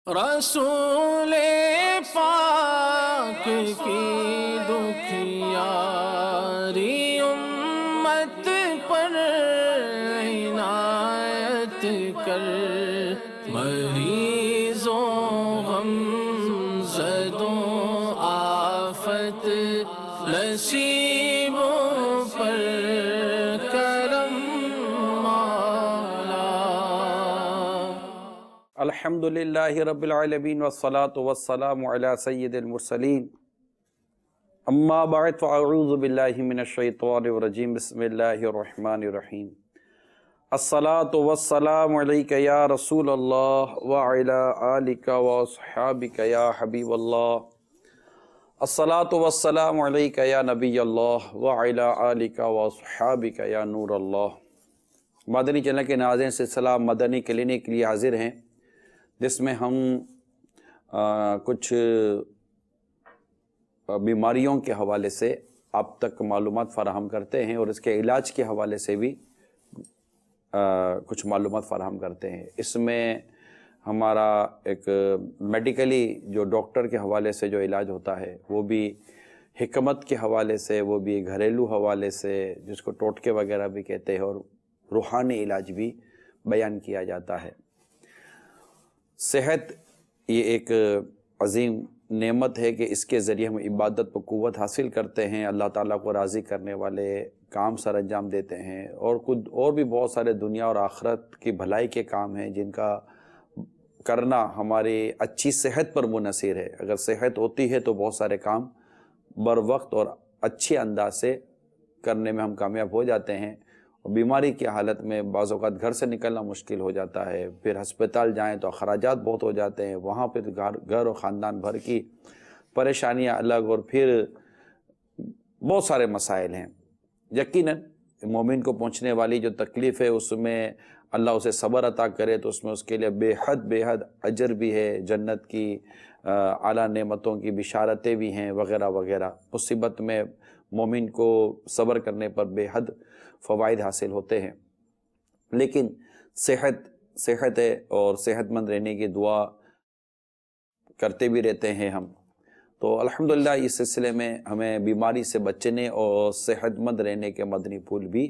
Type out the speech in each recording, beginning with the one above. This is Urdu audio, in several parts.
رسول پاک کی دکھیاری امت پر عنایت کر، مریضوں غم زدوں آفت نصیبوں پر کرم مولا۔ الحمد للہ رب العالمین والصلاة والسلام علی سید المرسلین، اما بعد فاعوذ باللہ من الشیطان الرجیم، بسم اللہ الرحمن الرحیم۔ الصلاة والسلام علیک یا رسول اللہ وعلی آلک واصحابک یا حبیب اللہ۔ الصلاة والسلام علیک یا نبی اللہ وعلی آلک واصحابک یا نور اللہ۔ مدنی چینل کے ناظرین، سلسلہ مدنی کلینک کے لیے حاضر ہیں، جس میں ہم کچھ بیماریوں کے حوالے سے آپ تک معلومات فراہم کرتے ہیں اور اس کے علاج کے حوالے سے بھی کچھ معلومات فراہم کرتے ہیں۔ اس میں ہمارا ایک میڈیکلی جو ڈاکٹر کے حوالے سے جو علاج ہوتا ہے وہ بھی حکمت کے حوالے سے، وہ بھی گھریلو حوالے سے جس کو ٹوٹکے وغیرہ بھی کہتے ہیں، اور روحانی علاج بھی بیان کیا جاتا ہے۔ صحت یہ ایک عظیم نعمت ہے کہ اس کے ذریعے ہم عبادت پر قوت حاصل کرتے ہیں، اللہ تعالیٰ کو راضی کرنے والے کام سر انجام دیتے ہیں، اور بھی بہت سارے دنیا اور آخرت کی بھلائی کے کام ہیں جن کا کرنا ہماری اچھی صحت پر منحصر ہے۔ اگر صحت ہوتی ہے تو بہت سارے کام بر وقت اور اچھے انداز سے کرنے میں ہم کامیاب ہو جاتے ہیں، اور بیماری کی حالت میں بعض اوقات گھر سے نکلنا مشکل ہو جاتا ہے، پھر ہسپتال جائیں تو اخراجات بہت ہو جاتے ہیں، وہاں پھر گھر اور خاندان بھر کی پریشانیاں الگ، اور پھر بہت سارے مسائل ہیں۔ یقیناً مومن کو پہنچنے والی جو تکلیف ہے اس میں اللہ اسے صبر عطا کرے تو اس میں اس کے لیے بے حد اجر بھی ہے، جنت کی اعلیٰ نعمتوں کی بشارتیں بھی ہیں وغیرہ وغیرہ۔ مصیبت میں مومن کو صبر کرنے پر بے حد فوائد حاصل ہوتے ہیں۔ لیکن صحت ہے، اور صحت مند رہنے کی دعا کرتے بھی رہتے ہیں ہم، تو الحمدللہ اس سلسلے میں ہمیں بیماری سے بچنے اور صحت مند رہنے کے مدنی پھول بھی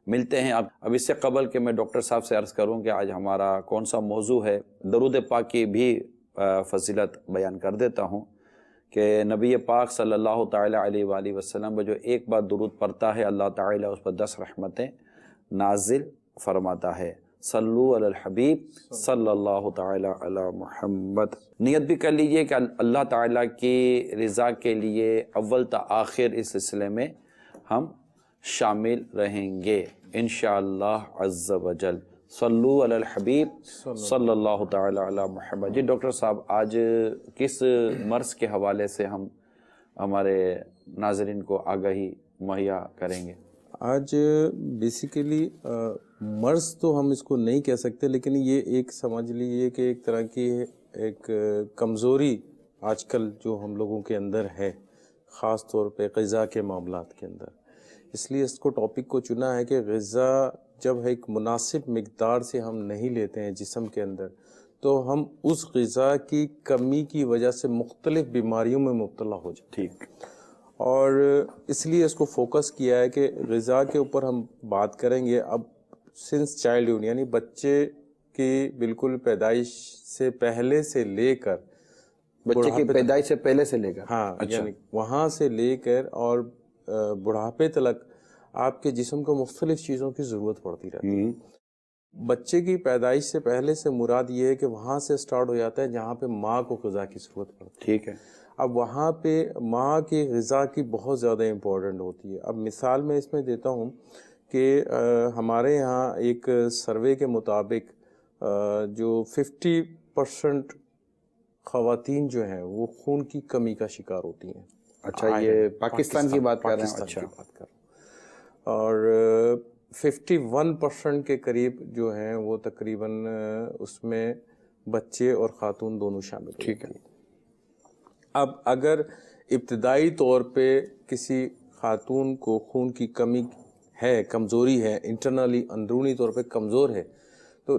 ملتے ہیں۔ اب اس سے قبل کہ میں ڈاکٹر صاحب سے عرض کروں کہ آج ہمارا کون سا موضوع ہے، درود پاک کی بھی فضیلت بیان کر دیتا ہوں کہ نبی پاک صلی اللہ تعالیٰ علیہ وآلہ وسلم پر جو ایک بار درود پڑتا ہے، اللہ تعالیٰ اس پر 10 رحمتیں نازل فرماتا ہے۔ صلو علی الحبیب صلی اللہ تعالیٰ علی محمد۔ نیت بھی کر لیجئے کہ اللہ تعالیٰ کی رضا کے لیے اول تا آخر اس سلسلے میں ہم شامل رہیں گے انشاءاللہ عز وجل۔ صلو علی الحبیب صلی اللہ تعالیٰ علی محمد۔ جی ڈاکٹر صاحب، آج کس مرض کے حوالے سے ہم ہمارے ناظرین کو آگاہی مہیا کریں گے؟ آج بیسیکلی مرض تو ہم اس کو نہیں کہہ سکتے، لیکن یہ ایک سمجھ لیجیے کہ ایک طرح کی ایک کمزوری آج کل جو ہم لوگوں کے اندر ہے، خاص طور پہ غذا کے معاملات کے اندر۔ اس لیے اس کو ٹاپک کو چنا ہے کہ غذا جب ایک مناسب مقدار سے ہم نہیں لیتے ہیں جسم کے اندر، تو ہم اس غذا کی کمی کی وجہ سے مختلف بیماریوں میں مبتلا ہو جاتے ہیں۔ ٹھیک، اور اس لیے اس کو فوکس کیا ہے کہ غذا کے اوپر ہم بات کریں گے۔ اب سنس چائلڈہڈ، یعنی بچے کی بالکل پیدائش سے پہلے سے لے کر بچے کی پیدائش سے پہلے سے لے کر، ہاں اچھا، یعنی وہاں سے لے کر اور بڑھاپے تلک آپ کے جسم کو مختلف چیزوں کی ضرورت پڑتی رہتی ہے۔ بچے کی پیدائش سے پہلے سے مراد یہ ہے کہ وہاں سے سٹارٹ ہو جاتا ہے جہاں پہ ماں کو غذا کی ضرورت پڑتی ہے۔ ٹھیک ہے، اب وہاں پہ ماں کی غذا کی بہت زیادہ امپورٹنٹ ہوتی ہے۔ اب مثال میں اس میں دیتا ہوں کہ ہمارے یہاں ایک سروے کے مطابق جو 50% خواتین جو ہیں وہ خون کی کمی کا شکار ہوتی ہیں۔ اچھا، یہ پاکستان کی بات کر رہے ہیں؟ پاکستان اچھا، کی بات کر رہا ہوں۔ اور 51% کے قریب جو ہیں وہ تقریباً اس میں بچے اور خاتون دونوں شامل ہوتے ہیں۔ ٹھیک ہے۔ اب اگر ابتدائی طور پہ کسی خاتون کو خون کی کمی ہے، کمزوری ہے، انٹرنلی اندرونی طور پہ کمزور ہے، تو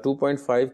2.5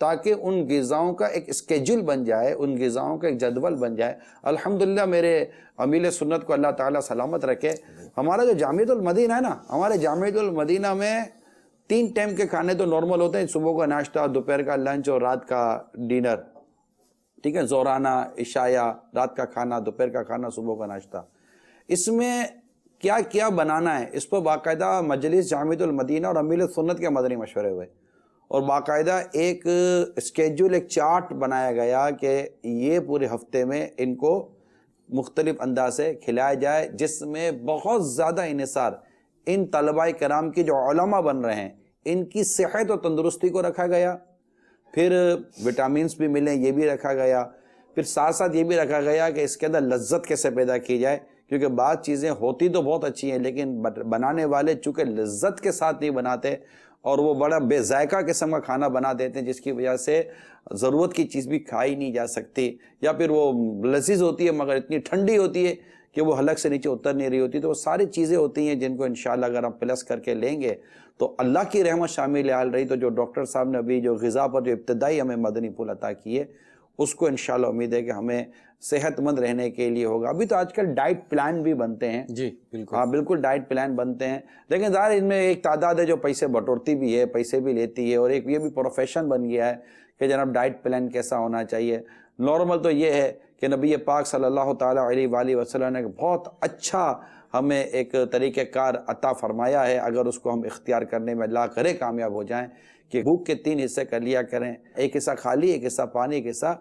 تاکہ ان غذاؤں کا ایک اسکیجول بن جائے، ان غذاؤں کا ایک جدول بن جائے۔ الحمدللہ میرے امیل سنت کو اللہ تعالیٰ سلامت رکھے، ہمارا جو جامعۃ المدینہ ہے نا، ہمارے جامعۃ المدینہ میں 3 ٹائم کے کھانے تو نارمل ہوتے ہیں، صبح کا ناشتہ، دوپہر کا لنچ اور رات کا ڈنر، ٹھیک ہے، زورانہ، عشاء، رات کا کھانا، دوپہر کا کھانا، صبح کا ناشتہ۔ اس میں کیا کیا بنانا ہے، اس پر باقاعدہ مجلس جامعۃ المدینہ اور امیل سنت کے مدنی مشورے ہوئے، اور باقاعدہ ایک اسکیجول، ایک چارٹ بنایا گیا کہ یہ پورے ہفتے میں ان کو مختلف انداز سے کھلایا جائے، جس میں بہت زیادہ انحصار ان طلباء کرام کی جو علماء بن رہے ہیں ان کی صحت اور تندرستی کو رکھا گیا، پھر وٹامنس بھی ملیں یہ بھی رکھا گیا، پھر ساتھ ساتھ یہ بھی رکھا گیا کہ اس کے اندر لذت کیسے پیدا کی جائے، کیونکہ بعض چیزیں ہوتی تو بہت اچھی ہیں لیکن بنانے والے چونکہ لذت کے ساتھ نہیں بناتے اور وہ بڑا بے ذائقہ قسم کا کھانا بنا دیتے ہیں، جس کی وجہ سے ضرورت کی چیز بھی کھائی نہیں جا سکتی، یا پھر وہ لذیذ ہوتی ہے مگر اتنی ٹھنڈی ہوتی ہے کہ وہ حلق سے نیچے اتر نہیں رہی ہوتی۔ تو وہ ساری چیزیں ہوتی ہیں جن کو انشاءاللہ اگر ہم پلس کر کے لیں گے تو اللہ کی رحمت شامل حال رہی۔ تو جو ڈاکٹر صاحب نے ابھی جو غذا پر جو ابتدائی ہمیں مدنی پھول عطا کی ہے، اس کو انشاءاللہ امید ہے کہ ہمیں صحت مند رہنے کے لیے ہوگا۔ ابھی تو آج کل ڈائٹ پلان بھی بنتے ہیں، جی بالکل، ہاں بالکل ڈائٹ پلان بنتے ہیں، لیکن ظاہر ان میں ایک تعداد ہے جو پیسے بٹورتی بھی ہے، پیسے بھی لیتی ہے، اور ایک یہ بھی پروفیشن بن گیا ہے کہ جناب ڈائٹ پلان کیسا ہونا چاہیے۔ نارمل تو یہ ہے کہ نبی پاک صلی اللہ تعالیٰ علیہ وآلہ وسلم نے بہت اچھا ہمیں ایک طریقہ کار عطا فرمایا ہے، اگر اس کو ہم اختیار کرنے میں اللہ کرے کامیاب ہو جائیں، کہ بھوک کے 3 حصے کر لیا کریں، ایک حصہ خالی، ایک حصہ پانی، ایک حصہ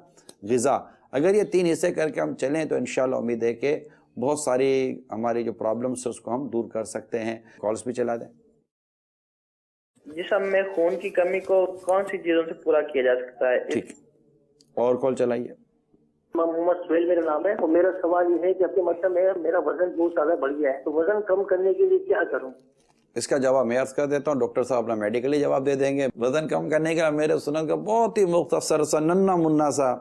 غذا۔ اگر یہ 3 حصے کر کے ہم چلیں تو انشاءاللہ امید ہے کہ بہت ساری ہماری جو پرابلمس ہیں اس کو ہم دور کر سکتے ہیں۔ کالس بھی چلا دیں۔ جسم میں خون کی کمی کو کون سی چیزوں سے پورا کیا جا سکتا ہے؟ ٹھیک، اور کال چلائیے۔ محمد سہیل میرا نام ہے، اور میرا سوال یہ ہے کہ اپنے مطلب میں میرا وزن بہت زیادہ بڑھ گیا ہے، تو وزن کم کرنے کے لیے کیا کروں؟ اس کا جواب میں عرض کر دیتا ہوں، ڈاکٹر صاحب اپنا میڈیکلی جواب دے دیں گے۔ وزن کم کرنے کا میرے سنت کا بہت ہی مختصر سا ننھا منا سا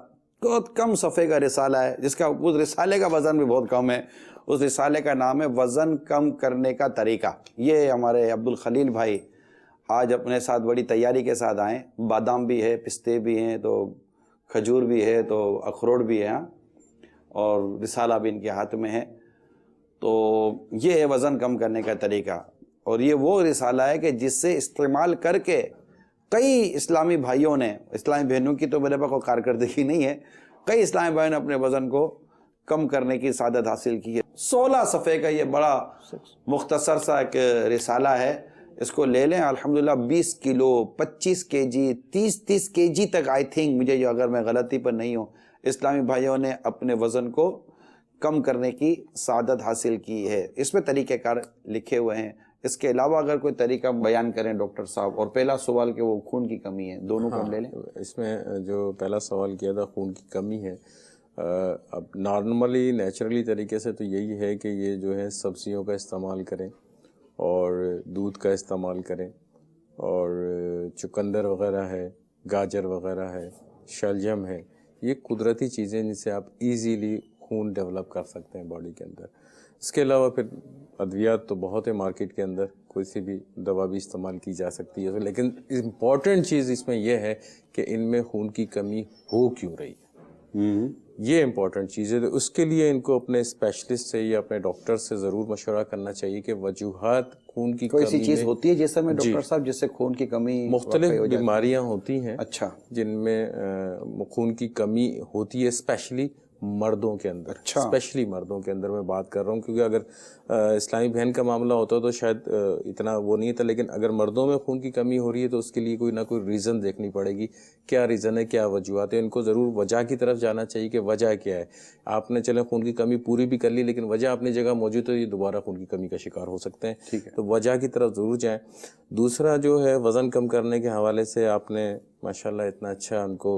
بہت کم صفحے کا رسالہ ہے، جس کا اس رسالے کا وزن بھی بہت کم ہے۔ اس رسالے کا نام ہے وزن کم کرنے کا طریقہ۔ یہ ہمارے عبدالخلیل بھائی آج اپنے ساتھ بڑی تیاری کے ساتھ آئیں، بادام بھی ہے، پستے بھی ہیں، تو کھجور بھی ہے، تو اخروٹ بھی ہے، اور رسالہ بھی ان کے ہاتھ میں ہے۔ تو یہ ہے وزن کم کرنے کا طریقہ، اور یہ وہ رسالہ ہے کہ جس سے استعمال کر کے کئی اسلامی بھائیوں نے، اسلامی بہنوں کی تو میرے پاس کوئی کارکردگی نہیں ہے، کئی اسلامی بھائیوں نے اپنے وزن کو کم کرنے کی سعادت حاصل کی ہے۔ 16 صفحے کا یہ بڑا مختصر سا ایک رسالہ ہے، اس کو لے لیں۔ الحمدللہ 20 کلو، 25 کے جی، 30 کے جی تک آئی تھنک، مجھے جو اگر میں غلطی پر نہیں ہوں، اسلامی بھائیوں نے اپنے وزن کو کم کرنے کی سعادت حاصل کی ہے۔ اس میں طریقہ کار لکھے ہوئے ہیں۔ اس کے علاوہ اگر کوئی طریقہ بیان کریں ڈاکٹر صاحب۔ اور پہلا سوال کہ وہ خون کی کمی ہے، دونوں کو ہم لے لیں۔ اس میں جو پہلا سوال کیا تھا خون کی کمی ہے، اب نارملی نیچرلی طریقے سے تو یہی ہے کہ یہ جو ہے سبزیوں کا استعمال کریں اور دودھ کا استعمال کریں، اور چقندر وغیرہ ہے، گاجر وغیرہ ہے، شلجم ہے، یہ قدرتی چیزیں جن سے آپ ایزیلی خون ڈیولپ کر سکتے ہیں باڈی کے اندر۔ اس کے علاوہ پھر ادویات تو بہت ہے مارکیٹ کے اندر، کوئی سی بھی دوا بھی استعمال کی جا سکتی ہے، لیکن امپورٹنٹ چیز اس میں یہ ہے کہ ان میں خون کی کمی ہو کیوں رہی ہے، یہ امپورٹنٹ چیز ہے۔ تو اس کے لیے ان کو اپنے اسپیشلسٹ سے یا اپنے ڈاکٹر سے ضرور مشورہ کرنا چاہیے کہ وجوہات خون کی کوئی سی چیز ہوتی ہے جیسے میں جی، ڈاکٹر صاحب جس سے خون کی کمی مختلف بیماریاں ہوتی ہیں اچھا جن میں خون کی کمی ہوتی ہے، اسپیشلی مردوں کے اندر، اسپیشلی مردوں کے اندر میں بات کر رہا ہوں، کیونکہ اگر اسلامی بہن کا معاملہ ہوتا تو شاید اتنا وہ نہیں تھا، لیکن اگر مردوں میں خون کی کمی ہو رہی ہے تو اس کے لیے کوئی نہ کوئی ریزن دیکھنی پڑے گی، کیا ریزن ہے، کیا وجوہات ہیں۔ ان کو ضرور وجہ کی طرف جانا چاہیے کہ وجہ کیا ہے۔ آپ نے چلیں خون کی کمی پوری بھی کر لی لیکن وجہ اپنی جگہ موجود ہے، یہ دوبارہ خون کی کمی کا شکار ہو سکتے ہیں، تو وجہ کی طرف ضرور جائیں۔ دوسرا جو ہے وزن کم کرنے کے حوالے سے آپ نے ماشاءاللہ اتنا اچھا ان کو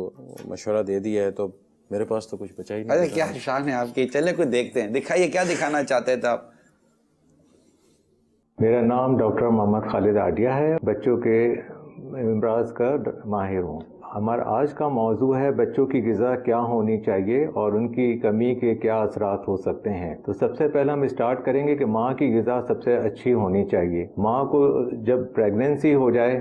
مشورہ دے دیا ہے، تو میرے پاس تو کچھ بچا ہی نہیں۔ ارے کیا شان ہے آپ کی، چلے کوئی دیکھتے ہیں، دکھائیے کیا دکھانا چاہتے تھے آپ۔ میرا نام ڈاکٹر محمد خالد آڈیا ہے، بچوں کے امراض کا ماہر ہوں۔ ہمارا آج کا موضوع ہے بچوں کی غذا کیا ہونی چاہیے اور ان کی کمی کے کیا اثرات ہو سکتے ہیں۔ تو سب سے پہلے ہم اسٹارٹ کریں گے کہ ماں کی غذا سب سے اچھی ہونی چاہیے۔ ماں کو جب پریگننسی ہو جائے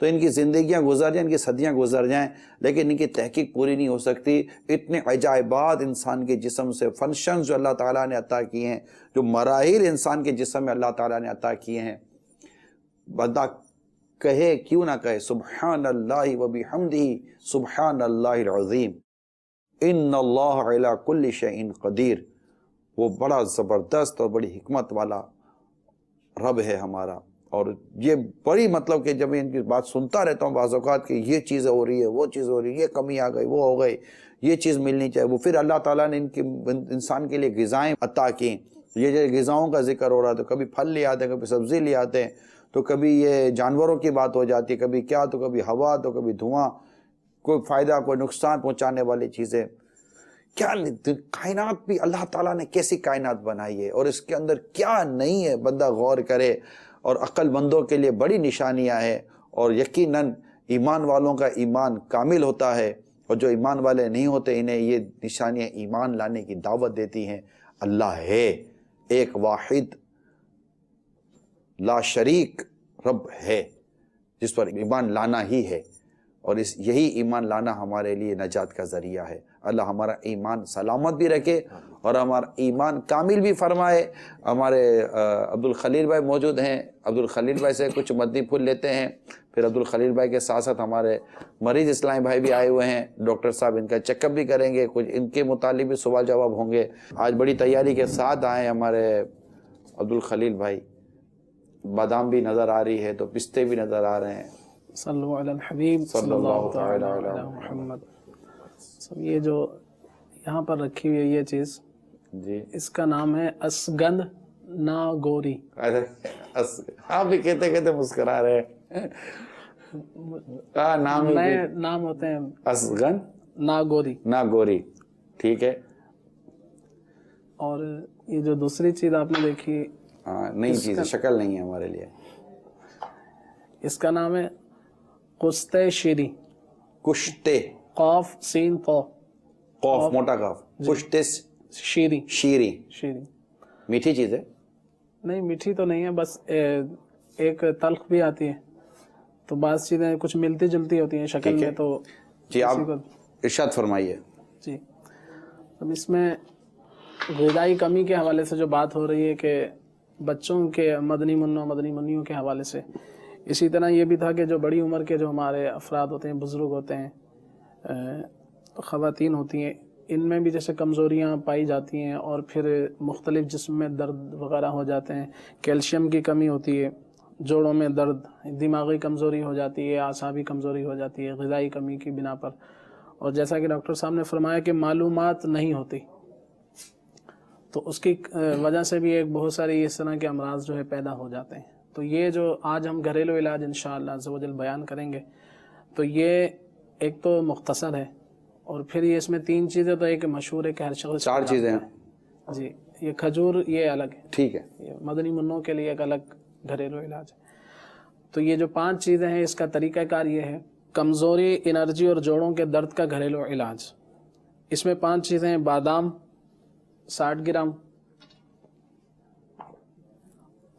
تو ان کی زندگیاں گزر جائیں، ان کی صدیاں گزر جائیں، لیکن ان کی تحقیق پوری نہیں ہو سکتی۔ اتنے عجائبات انسان کے جسم سے، فنکشنز جو اللہ تعالیٰ نے عطا کیے ہیں، جو مراحل انسان کے جسم میں اللہ تعالیٰ نے عطا کیے ہیں، بندہ کہے کیوں نہ کہے سبحان اللہ و بحمدہ سبحان اللہ العظیم، ان اللہ علی کل شیء قدیر۔ وہ بڑا زبردست اور بڑی حکمت والا رب ہے ہمارا۔ اور یہ بڑی مطلب کہ جب ان کی بات سنتا رہتا ہوں بعض اوقات کہ یہ چیز ہو رہی ہے، وہ چیز ہو رہی ہے، یہ کمی آ گئی، وہ ہو گئی، یہ چیز ملنی چاہیے، وہ پھر اللہ تعالیٰ نے انسان کے لیے غذائیں عطا کی۔ یہ جو غذاؤں کا ذکر ہو رہا ہے تو کبھی پھل لے آتے ہیں، کبھی سبزی لے آتے ہیں، تو کبھی یہ جانوروں کی بات ہو جاتی ہے، کبھی کیا، تو کبھی ہوا، تو کبھی دھواں، کوئی فائدہ کوئی نقصان پہنچانے والی چیزیں۔ کیا کائنات بھی اللہ تعالیٰ نے کیسی کائنات بنائی ہے، اور اس کے اندر کیا نہیں ہے، بندہ غور کرے۔ اور عقل مندوں کے لیے بڑی نشانیاں ہیں، اور یقیناً ایمان والوں کا ایمان کامل ہوتا ہے، اور جو ایمان والے نہیں ہوتے انہیں یہ نشانیاں ایمان لانے کی دعوت دیتی ہیں۔ اللہ ہے ایک واحد لا شریک رب ہے جس پر ایمان لانا ہی ہے، اور یہی ایمان لانا ہمارے لیے نجات کا ذریعہ ہے۔ اللہ ہمارا ایمان سلامت بھی رکھے اور ہمارا ایمان کامل بھی فرمائے۔ ہمارے عبدالخلیل بھائی موجود ہیں، عبدالخلیل بھائی سے کچھ مدنی پھول لیتے ہیں، پھر عبدالخلیل بھائی کے ساتھ ساتھ ہمارے مریض اسلامی بھائی بھی آئے ہوئے ہیں، ڈاکٹر صاحب ان کا چیک اپ بھی کریں گے، کچھ ان کے متعلق بھی سوال جواب ہوں گے۔ آج بڑی تیاری کے ساتھ آئے ہمارے عبدالخلیل بھائی، بادام بھی نظر آ رہی ہے تو پستے بھی نظر آ رہے ہیں۔ صلو علی الحبیب صلی اللہ تعالی علی محمد۔ سب یہ جو یہاں پر رکھی ہوئی ہے یہ چیز، جی اس کا نام ہے اسگند ناگوری۔ آپ بھی کہتے کہتے مسکرا رہے ہیں۔ نام نئے نام ہوتے ہیں اسگن ناگوری۔ ناگوری، ٹھیک ہے۔ اور یہ جو دوسری چیز آپ نے دیکھی، نئی چیز، شکل نہیں ہے ہمارے لیے، اس کا نام ہے قسطِ شیری۔ کشتے، قاف سین طا، قاف موٹا قاف، کشتے شیری۔ شیری، شیری میٹھی چیز ہے؟ نہیں، میٹھی تو نہیں ہے، بس ایک تلخ بھی آتی ہے، تو بعض چیزیں کچھ ملتی جلتی ہوتی ہیں شکل میں۔ تو جی آپ ارشاد فرمائیے۔ جی، اب اس میں غذائی کمی کے حوالے سے جو بات ہو رہی ہے کہ بچوں کے مدنی منوں کے حوالے سے، اسی طرح یہ بھی تھا کہ جو بڑی عمر کے جو ہمارے افراد ہوتے ہیں، بزرگ ہوتے ہیں، خواتین ہوتی ہیں، ان میں بھی جیسے کمزوریاں پائی جاتی ہیں، اور پھر مختلف جسم میں درد وغیرہ ہو جاتے ہیں، کیلشیم کی کمی ہوتی ہے، جوڑوں میں درد، دماغی کمزوری ہو جاتی ہے، اعصابی کمزوری ہو جاتی ہے غذائی کمی کی بنا پر۔ اور جیسا کہ ڈاکٹر صاحب نے فرمایا کہ معلومات نہیں ہوتی، تو اس کی وجہ سے بھی ایک بہت ساری اس طرح کے امراض جو ہے پیدا ہو جاتے ہیں۔ تو یہ جو آج ہم گھریلو علاج انشاءاللہ عز و جل بیان کریں گے، تو یہ ایک تو مختصر ہے، اور پھر یہ اس میں 3 چیزیں تو ایک مشہور ہے کہ ہر شخص 4 چیزیں ہیں جی۔ یہ کھجور یہ الگ ہے، ٹھیک ہے، یہ مدنی منوں کے لیے ایک الگ گھریلو علاج ہے۔ تو یہ جو 5 چیزیں ہیں، اس کا طریقہ کار یہ ہے: کمزوری، انرجی اور جوڑوں کے درد کا گھریلو علاج۔ اس میں 5 چیزیں ہیں: بادام 60 گرام،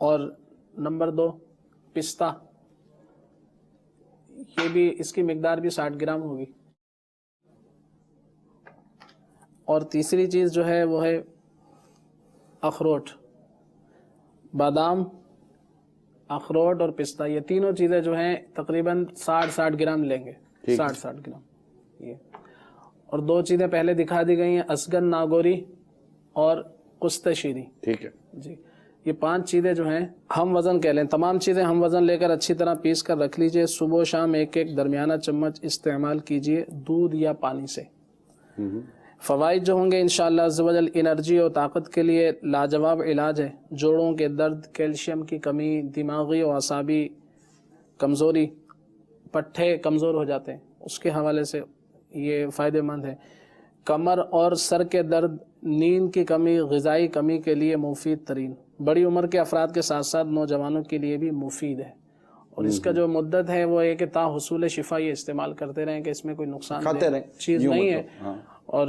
اور نمبر 2 پستہ، یہ بھی اس کی مقدار بھی 60 گرام ہوگی، اور تیسری چیز جو ہے وہ ہے اخروٹ۔ بادام، اخروٹ اور پستہ، یہ تینوں چیزیں جو ہیں تقریباً 60 گرام لیں گے، 60 گرام یہ۔ اور 2 چیزیں پہلے دکھا دی گئی ہیں: اسگن ناگوری اور قسط شیری، ٹھیک ہے جی۔ یہ 5 چیزیں جو ہیں ہم وزن کہہ لیں، تمام چیزیں ہم وزن لے کر اچھی طرح پیس کر رکھ لیجئے۔ صبح و شام ایک درمیانہ چمچ استعمال کیجئے دودھ یا پانی سے۔ فوائد جو ہوں گے انشاءاللہ عز و جل: انرجی اور طاقت کے لیے لاجواب علاج ہے، جوڑوں کے درد، کیلشیم کی کمی، دماغی اور اعصابی کمزوری، پٹھے کمزور ہو جاتے ہیں، اس کے حوالے سے یہ فائدہ مند ہے۔ کمر اور سر کے درد، نیند کی کمی، غذائی کمی کے لیے مفید ترین، بڑی عمر کے افراد کے ساتھ ساتھ نوجوانوں کے لیے بھی مفید ہے۔ اور اس کا جو مدت ہے وہ ہے کہ تا حصول شفا یہ استعمال کرتے رہیں، کہ اس میں کوئی نقصان دہ چیز نہیں ہے۔ اور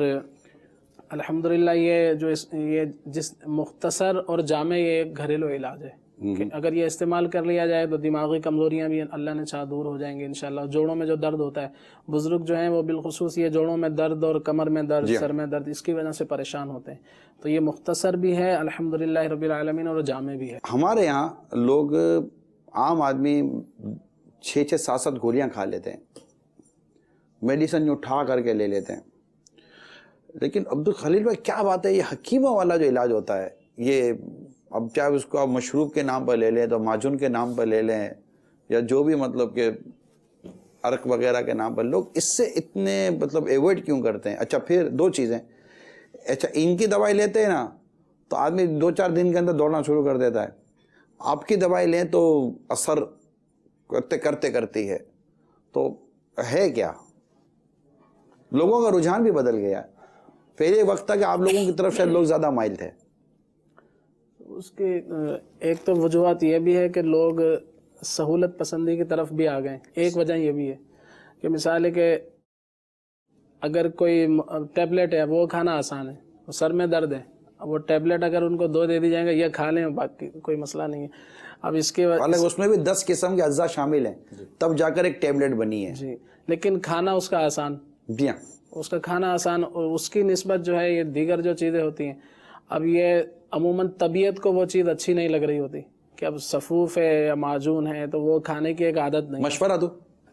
الحمدللہ یہ جو یہ جس مختصر اور جامع یہ ایک گھریلو علاج ہے، کہ اگر یہ استعمال کر لیا جائے تو دماغی کمزوریاں بھی اللہ نے چاہ دور ہو جائیں گے انشاءاللہ. جوڑوں میں جو درد ہوتا ہے, بزرگ جو ہیں وہ بالخصوص یہ جوڑوں میں درد اور کمر میں درد, سر میں درد, اس کی وجہ سے پریشان ہوتے ہیں. تو یہ مختصر بھی ہے الحمدللہ رب العالمین اور جامع بھی ہے. ہمارے یہاں لوگ عام آدمی 6-6 7-7 گولیاں کھا لیتے ہیں, میڈیسن جو اٹھا کر کے لے لیتے ہیں. لیکن عبدالخلیل بھائی کیا بات ہے, یہ حکیموں والا جو علاج ہوتا ہے, یہ اب چاہے اس کو آپ مشروب کے نام پر لے لیں تو معجون کے نام پر لے لیں یا جو بھی مطلب کہ عرق وغیرہ کے نام پر, لوگ اس سے اتنے مطلب ایوائڈ کیوں کرتے ہیں؟ اچھا پھر 2 چیزیں, اچھا ان کی دوائی لیتے ہیں نا تو آدمی 2-4 دن کے اندر دوڑنا شروع کر دیتا ہے, آپ کی دوائی لیں تو اثر کرتے کرتی ہے. تو ہے کیا, لوگوں کا رجحان بھی بدل گیا. پہلے وقت تھا کہ آپ لوگوں کی طرف شاید لوگ زیادہ مائل تھے. اس کی ایک تو وجوہات یہ بھی ہے کہ لوگ سہولت پسندی کی طرف بھی آ گئے. ایک وجہ یہ بھی ہے کہ مثال ہے کہ اگر کوئی ٹیبلٹ ہے وہ کھانا آسان ہے, سر میں درد ہے, وہ ٹیبلٹ اگر ان کو 2 دے دی جائیں گے یہ کھا لیں, باقی کوئی مسئلہ نہیں ہے. اب اس کے حالانکہ اس میں بھی 10 قسم کے اجزاء شامل ہیں, تب جا کر ایک ٹیبلٹ بنی ہے. جی, لیکن کھانا اس کا آسان, جی ہاں, اس کا کھانا آسان, اور اس کی نسبت جو ہے یہ دیگر جو چیزیں ہوتی ہیں, اب یہ عموماً طبیعت کو وہ چیز اچھی نہیں لگ رہی ہوتی کہ اب صفوف ہے یا معجون ہے تو وہ کھانے کی ایک عادت نہیں. مشورہ دو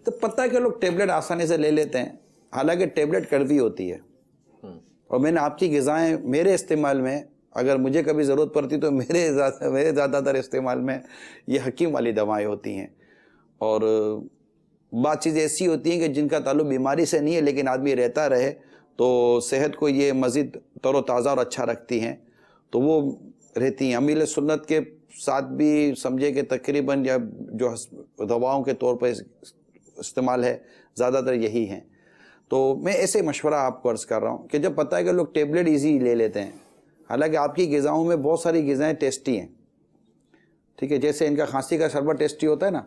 تو پتہ ہے کہ لوگ ٹیبلٹ آسانی سے لے لیتے ہیں, حالانکہ ٹیبلٹ کڑوی ہوتی ہے. اور میں نے آپ کی غذائیں میرے استعمال میں, اگر مجھے کبھی ضرورت پڑتی تو میرے زیادہ تر استعمال میں یہ حکیم والی دوائیں ہوتی ہیں. اور بعض چیزیں ایسی ہوتی ہیں کہ جن کا تعلق بیماری سے نہیں ہے لیکن آدمی رہتا رہے تو صحت کو یہ مزید تر و تازہ اور اچھا رکھتی ہیں, تو وہ رہتی ہیں. امیل سنت کے ساتھ بھی سمجھے کہ تقریباً یا جو دواؤں کے طور پر استعمال ہے زیادہ تر یہی ہیں. تو میں ایسے مشورہ آپ کو عرض کر رہا ہوں کہ جب پتہ ہے کہ لوگ ٹیبلٹ ایزی لے لیتے ہیں, حالانکہ آپ کی غذاؤں میں بہت ساری غذائیں ٹیسٹی ہیں, ٹھیک ہے, جیسے ان کا کھانسی کا شربت ٹیسٹی ہوتا ہے نا,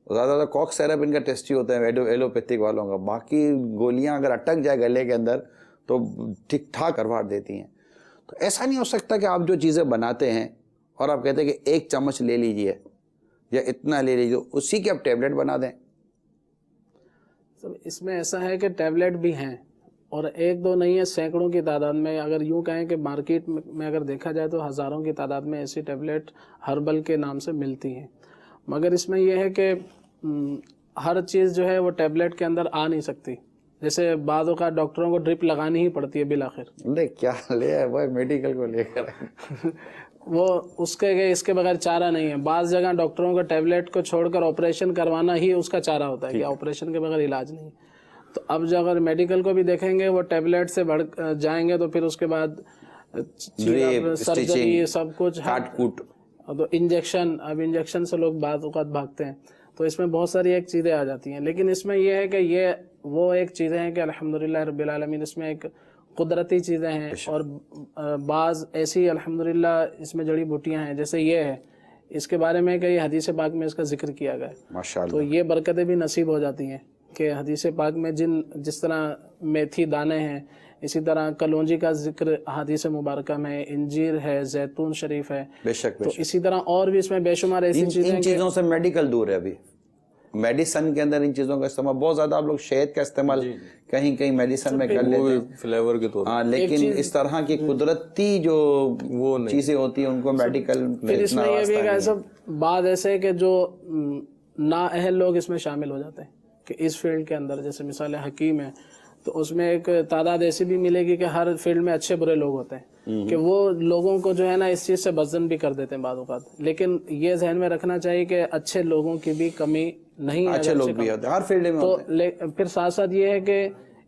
زیادہ کاک سیرپ ان کا ٹیسٹی ہوتا ہے ایلوپیتھک والوں کا, باقی گولیاں اگر اٹک جائے گلے کے اندر تو ٹھیک ٹھاک کروا دیتی ہیں. تو ایسا نہیں ہو سکتا کہ آپ جو چیزیں بناتے ہیں اور آپ کہتے ہیں کہ 1 چمچ لے لیجئے یا اتنا لے لیجئے, اسی کے آپ ٹیبلٹ بنا دیں. اس میں ایسا ہے کہ ٹیبلٹ بھی ہیں اور 1-2 نہیں ہے, سینکڑوں کی تعداد میں. اگر یوں کہیں کہ مارکیٹ میں اگر دیکھا جائے تو ہزاروں کی تعداد میں ایسی ٹیبلٹ ہربل کے نام سے ملتی ہیں. مگر اس میں یہ ہے کہ ہر چیز جو ہے وہ ٹیبلٹ کے اندر آ نہیں سکتی. جیسے بعض اوقات ڈاکٹروں کو ڈرپ لگانی ہی پڑتی ہے بالآخر. لے کیا لے ہے وہ میڈیکل کو لے کر وہ اس کے بغیر چارہ نہیں ہے. بعض جگہ ڈاکٹروں کو ٹیبلٹ کو چھوڑ کر آپریشن کروانا ہی اس کا چارہ ہوتا ہے کہ آپریشن کے بغیر علاج نہیں. تو اب جو اگر میڈیکل کو بھی دیکھیں گے وہ ٹیبلٹ سے بڑھ جائیں گے تو پھر اس کے بعد سرجری سب کچھ کاٹ کوٹ, تو انجیکشن, اب انجیکشن سے لوگ بعض اوقات بھاگتے ہیں. تو اس میں بہت ساری ایک چیزیں آ جاتی ہیں. لیکن اس میں یہ ہے کہ یہ وہ ایک چیزیں ہیں کہ الحمدللہ رب العالمین اس میں ایک قدرتی چیزیں ہیں, اور بعض ایسی الحمدللہ اس میں جڑی بوٹیاں ہیں. جیسے یہ ہے, اس کے بارے میں کہ یہ حدیث پاک میں اس کا ذکر کیا گیا ہے, ماشاءاللہ. تو یہ برکتیں بھی نصیب ہو جاتی ہیں کہ حدیث پاک میں جس طرح میتھی دانے ہیں, اسی طرح کلونجی کا ذکر حدیث مبارکہ میں, انجیر ہے, زیتون شریف ہے, بے شک تو اسی طرح اور بھی اس میں بے شمار ایسی چیزیں. ان چیزوں سے میڈیکل دور ہے. ابھی میڈیسن کے اندر ان چیزوں کا استعمال بہت زیادہ, آپ لوگ شہد کا استعمال کہیں کہیں میڈیسن میں کر لیتے ہیں فلیور کے طور پر, لیکن اس طرح کی قدرتی جو وہ چیزیں ہوتی ہیں ان کو میڈیکل پھر اس میں یہ بھی ہے کہ سب بعض ایسے کہ جو نااہل لوگ اس میں شامل ہو جاتے ہیں کہ اس فیلڈ کے اندر, جیسے مثال حکیم ہے تو اس میں ایک تعداد ایسی بھی ملے گی کہ ہر فیلڈ میں اچھے برے لوگ ہوتے ہیں کہ وہ لوگوں کو جو ہے نا اس چیز سے بزن بھی کر دیتے ہیں بعض اوقات. لیکن یہ ذہن میں رکھنا چاہیے کہ اچھے لوگوں کی بھی کمی نہیں ہے, اچھے لوگ بھی ہوتے ہیں ہر فیلڈ میں. تو پھر ساتھ ساتھ یہ ہے کہ